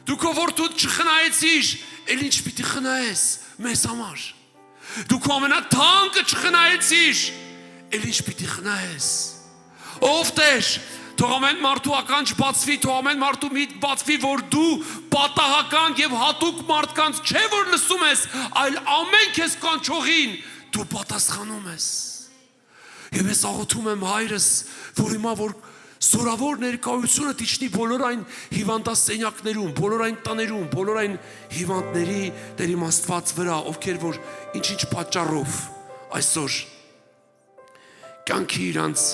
դու քո որդուդ չխնայեցիր, ել ինչ պիտի խնայես մեզ համար։ Դու քո ամենաթանկը չխնայեցիր, ել ինչ պիտի խնայես։ Ով Տեր, թող ամեն մարդու ականջ բացվի, թող ամեն մարդու միտք բացվի, որ դու պատահական եւ հատուկ մարդկանց չէ որ լսում ես, այլ ամեն քեզ կանչողին դու պատասխանում ես։ Եվ ես աղոթում եմ Հայրս, որ հիմա որ զորավոր ներկայությունը դիչնի բոլոր այն հիվանդասենյակներում, բոլոր այն տաներում, բոլոր այն հիվանդների Տեր իմ Աստված վրա, ովքեր որ ինչ-ինչ պատճառով այսօր կյանքի իրանց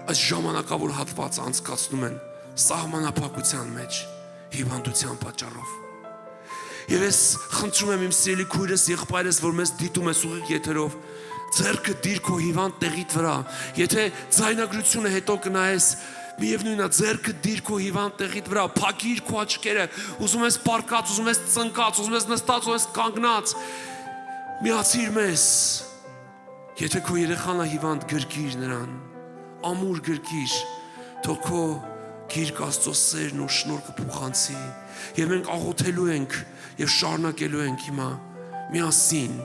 այս ժամանակավոր հատված անցկացնում են սահմանափակության մեջ, հիվանդության պատճառով։ Եվ ես խնդրում եմ իմ սիրելի քույրս, եղբայրս, որ մեզ դիտում ես ուղիղ եթերով, ձեռքը դիր քո հիվանդ տեղիդ վրա, եթե ձայնագրությունը հետո կնայես, միևնույնն է, ձեռքը դիր քո հիվանդ տեղիդ վրա, փակիր քո աչքերը, ուզում ես պառկած, ուզում ես ծնկած, ուզում ես նստած, ուզում ես կանգնած, միացիր մեզ, եթե քո երեխան է հիվանդ, գրկիր նրան, ամուր գրկիր, թող քո գիրք Աստծո սերն ու շնորհքը փոխանցի, եւ մենք աղոթելու ենք եւ շարունակելու ենք հիմա միասին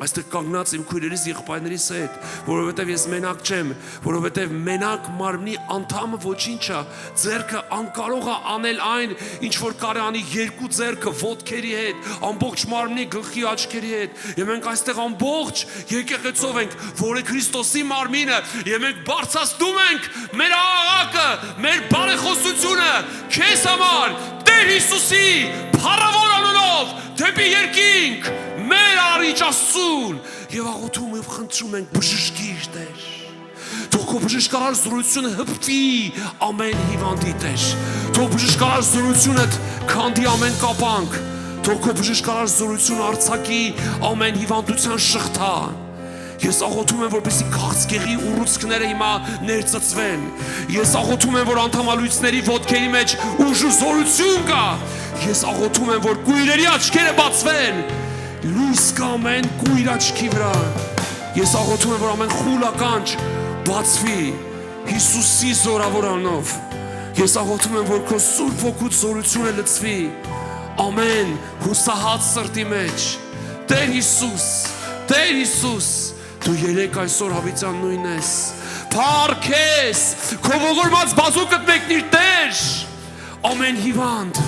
այստեղ կանգնած իմ քույրերիս եղբայրներիս հետ, որովհետև ես մենակ չեմ, որովհետև մենակ մարմնի անդամը ոչինչ է, ձեռքը անկարող է անել այն, ինչ որ կարի անի երկու ձեռքը ոտքերի հետ, ամբողջ մարմնի գլխի աչքերի հետ, եւ մենք այստեղ ամբողջ եկեղեցով ենք, որը Քրիստոսի մարմինը, եւ մենք բարձրացնում ենք մեր աղաղակը, մեր բարեխոսությունը քեզ համար, Տեր Հիսուսի փառավոր անունով, դեպի երկինք մեր առիչ Աստծուն եւ աղոթում եւ խնդրում ենք բժշկիր Տեր, թող քո բժշկարար զորությունը հպվի ամեն հիվանդի Տեր, թող բժշկարար զորությունդ քանդի ամեն կապանք, թող քո բժշկարար զորությունը արձակի ամեն հիվանդության շղթա։ Ես աղոթում եմ, որպեսզի քաղցկեղի ուռուցքները հիմա ներծծվեն։ Ես աղոթում եմ, որ անդամալույցների ոտքերի մեջ ուժ ու զորություն կա։ Ես աղոթում եմ, որ կույրերի աչքերը բացվեն։ Լույս կա ամեն կույր աչքի վրա։ Ես աղոթում եմ, որ ամեն խուլ ականջ բացվի Հիսուսի զորավոր անունով։ Ես աղոթում եմ, որ քո Սուրբ Ոգուց զորությունը լցվի ամեն հուսահատ սրտի մեջ։ Տեր Հիսուս, Տեր Հիսուս, դու երեք այսօր հավիտյան նույնն ես, Փառքես, քո ողորմած բազուկդ մեկնիր Տեր, ամեն հիվանդ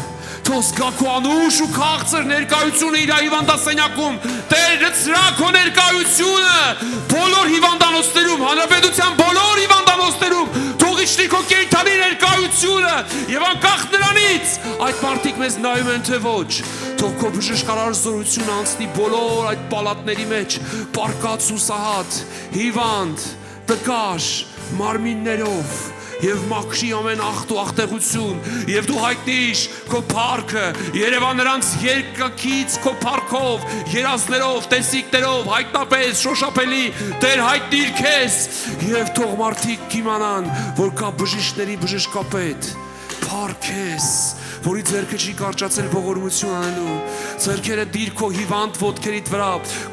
թող զգա քո անուշ ու քաղցր ներկայությունը իր հիվանդասենյակում, Տեր լցրա քո ներկայությունը բոլոր հիվանդանոցներում, հանրապետության բոլոր հիվանդանոցներում, թող իջնի քո կենդանի ներկայությունը եւ անկախ նրանից այդ մարդիկ մեզ նայում են թե ոչ, թող քո բժշկարար զորությունը անցնի բոլոր այդ պալատների մեջ, պարկած ու սահատ, հիվանդ, տկար մարմիններով եւ մաքրի ամեն ախտ ու ախտեղություն եւ դու հայտնիր քո փառքը Երևան նրանց երկակից քո փառքով երազներով տեսիկներով հայտնապես շոշափելի Տեր հայտնիր քեզ եւ թող մարդիկ իմանան որ կա բժիշկների բժշկապետ փառքես որի ձեռքը չի կարճացել ողորմություն անելու ձեռքերը դիր քո հիվանդ ոտքերիդ վրա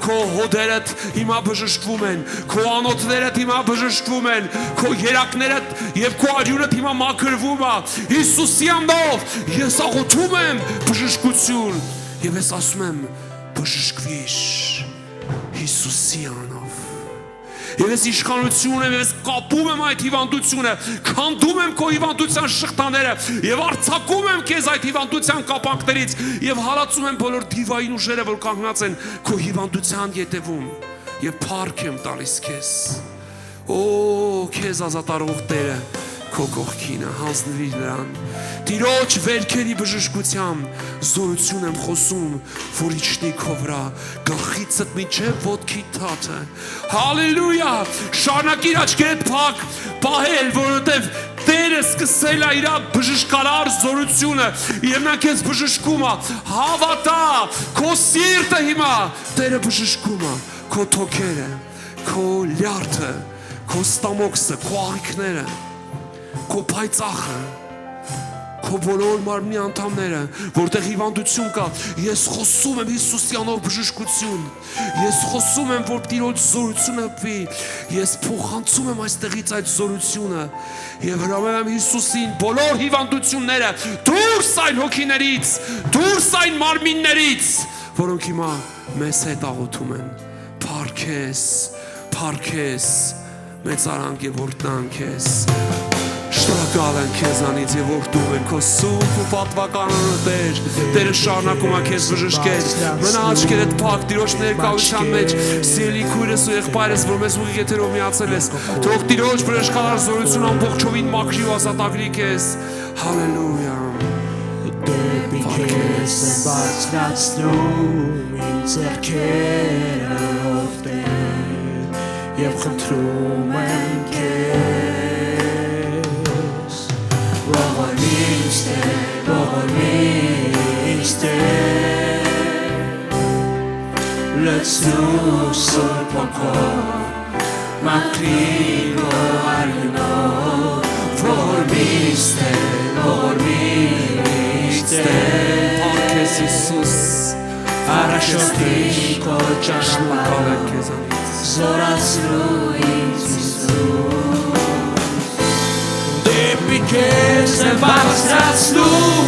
քո հոդերդ հիմա բժշկվում են քո անոթներդ հիմա բժշկվում են քո երակներդ եւ քո արյունդ հիմա մաքրվում է Հիսուսի անունով ես աղոթում եմ բժշկություն եւ ես ասում եմ բժշկվիր Հիսուսի անունով Եվ ես իշխանություն եմ, ես կապում եմ այդ հիվանդությունը, քանդում եմ քո հիվանդության շղթաները եւ արձակում եմ քեզ այդ հիվանդության կապանքներից եւ հալածում եմ բոլոր դիվային ուժերը, որ կանգնած են քո հիվանդության ետևում եւ փառք եմ տալիս քեզ։ Օ, քեզ ազատարող Տերը քո կողքին է, հանձնվիր նրան։ Տիրոջ վերքերի բժշկությամբ զորություն եմ խոսում, որ իջնի քո վրա, գլխիցդ մինչև ոտքի թաթը։ Հալելույա, շարունակիր աչքերդ փակ, պահել, որովհետև Տերը սկսել է իր բժշկարար զորությունը եւ նա քեզ բժշկում է։ Հավատա, քո սիրտը հիմա Տերը բժշկում է, քո թոքերը, քո լյարդը, քո ստամոքսը, քո աղիքները, քո փայծախը, քո բոլոր մարմնի անդամները, որտեղ հիվանդություն կա, ես խոսում եմ Հիսուսի անունով բժշկություն, ես խոսում եմ, որ Տիրոջ զորությունը հպվի, ես փոխանցում եմ այստեղից այդ զորությունը եւ հրամայում եմ Հիսուսին բոլոր հիվանդությունները դուրս այն հոգիներից, դուրս այն մարմիններից, որոնք հիմա մեզ հետ աղոթում են, փառքես, փառքես, մեծարանք եւ օրհնանք քեզ Շնորհակալ ենք քեզանից եւ որդում ենք քո սուրբ ու պատվական անունը Տեր Տերը շարունակում է քեզ բժշկել մնա աչքերդ փակ Տիրոջ ներկայության մեջ սիրելի քույրս ու եղբայրս որ մեզ ուղիղ եթերով միացել ես թող Տիրոջ բժշկարար զորություն ամբողջովին մաքրի ու ազատագրի քեզ հալելույա Դեպի քեզ եմ բարձրացնում իմ ձեռքերը ով Տեր եւ խնդրում եմ քեզ Ողորմից Տեր լցնու սուրբ հոգով մաքրի քո արյունով Ողորմից Տեր Փառքես Հիսուս առաջնորդի քո ճանապարհը զորացրու ինձ Հիսուս Դեպի քեզ եմ բարձրացնում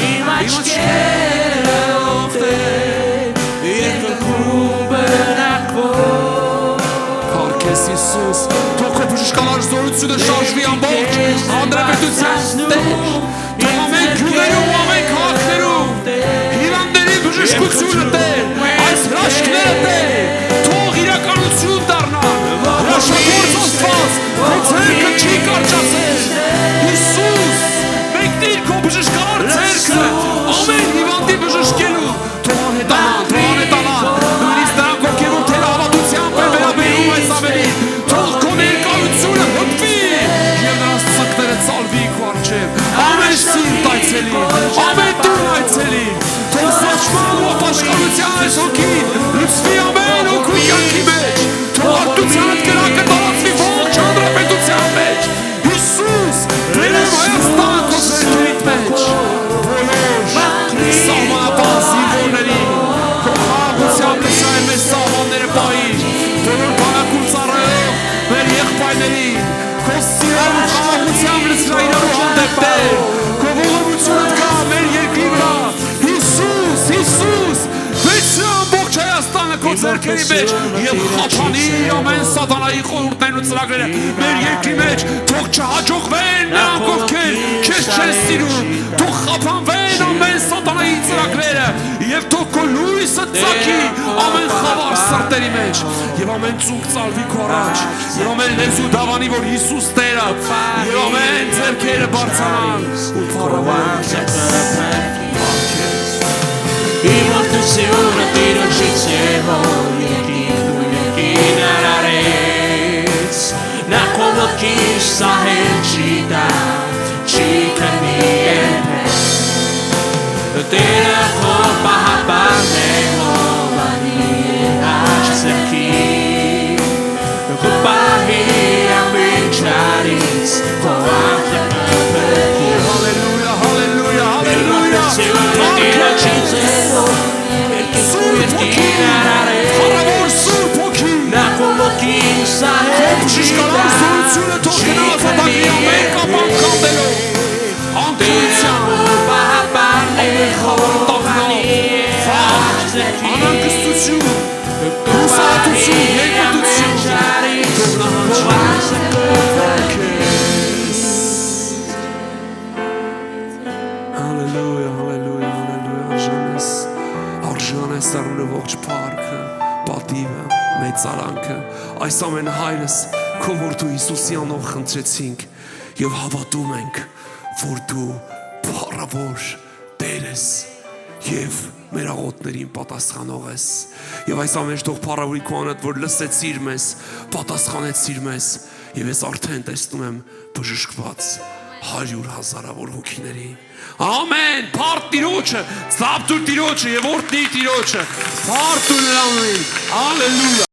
իմ աչքերը ով Տեր երկնքում բնակվող Փառքես Հիսուս թող քո բժշկարար զորությունը շարժվի ամբողջ հանրապետության Տեր թող ամեն գյուղերում ամեն քաղաքներում հիվանդների բժշկությունը Տեր այս հրաշքները Տեր թող իրականություն դառնան հրաշագործ Աստված քո ձեռքը չի կարճացել Հիսուս մեկնիր քո բժշկարար ձեռքը ամեն հիվանդի բժշկելու թող անհետանան նույնիսկ նրանք ովքեր որ թերահավատությամբ են վերաբերում այս ավերին թող քո ներկայությունը հպվի եւ նրանց ծնկները ծալվի քո առջեւ ամեն սիրտ այցելի ամեն տուն այցելի թող սոչման ու ապաշխարության այս հոգին լցվի ամեն օգու կյանքի մեջ թող արտության կրակը տարածվի ողջ հանրապետության մեջ Հիսուս դերեմ Հայաստան քո ձեռքերիդ մեջ բոլոր սահմանապահ զինվորների քո խաղաղությամբ լսայր մեզ սահմանները պահիր բոլոր բանակում ծառայող մեր եղբայրներին քո սիրով ու խաղաղությամբ լսրա իրարու հանդեպ Տեր քո ողորմությունդ կա մեր երկրի վրա Հիսուս Հիսուս վեցրը ամբողջ ձեռքերի մեջ եւ խափանի ամեն սատանայի խորհուրդներն ու ծրագրերը մեր երկրի մեջ թող չհաջողվեն նրանք ովքեր քեզ չեն սիրում թող խափանվեն ամեն սատանայի ծրագրերը եւ թող քո լույսը ծագի ամեն խավար սրտերի մեջ եւ ամեն ծունկ ծալվի քո առաջ եւ ամեն լեզու դավանի որ Հիսուս Տերը եւ ամեն ձեռքերը բարձրանան ու փառավան Immortazione di non ci siamo Kinararets Na como kista henchita Chica niente Tera copa hapane Movani Achsaki Copa hi amicharis Coamta Hallelujah, hallelujah, hallelujah. Փառավոր Սուրբ Հոգի Բժշկարան սուրությունը թող գնա ազատագրի ամեն կապան կանդելով անկյունության անհանգստություն հուսահատություն Հալելույա, հալելույա, հալելույա, արժան ես արունը ողջ պարքը, պատիվը, մեծարանքը, այս ամեն հայրս, քո որդու Հիսուսի անով խնդրեցինք և հավատում ենք, որ դու փառավոր Տեր ես և մեր աղոթներին պատասխանող ես և այս ամեն թող փառավորի քո անունդ, որ լսեցիր մեզ, պատասխանեցիր մեզ և ես արդեն տեսնում եմ բժշկված 100,000 հոգիների Ամեն, փառք Տիրոջը, ծափ տուր Տիրոջը եւ օրհնի Տիրոջը, փառք տուր նրան, հալելույա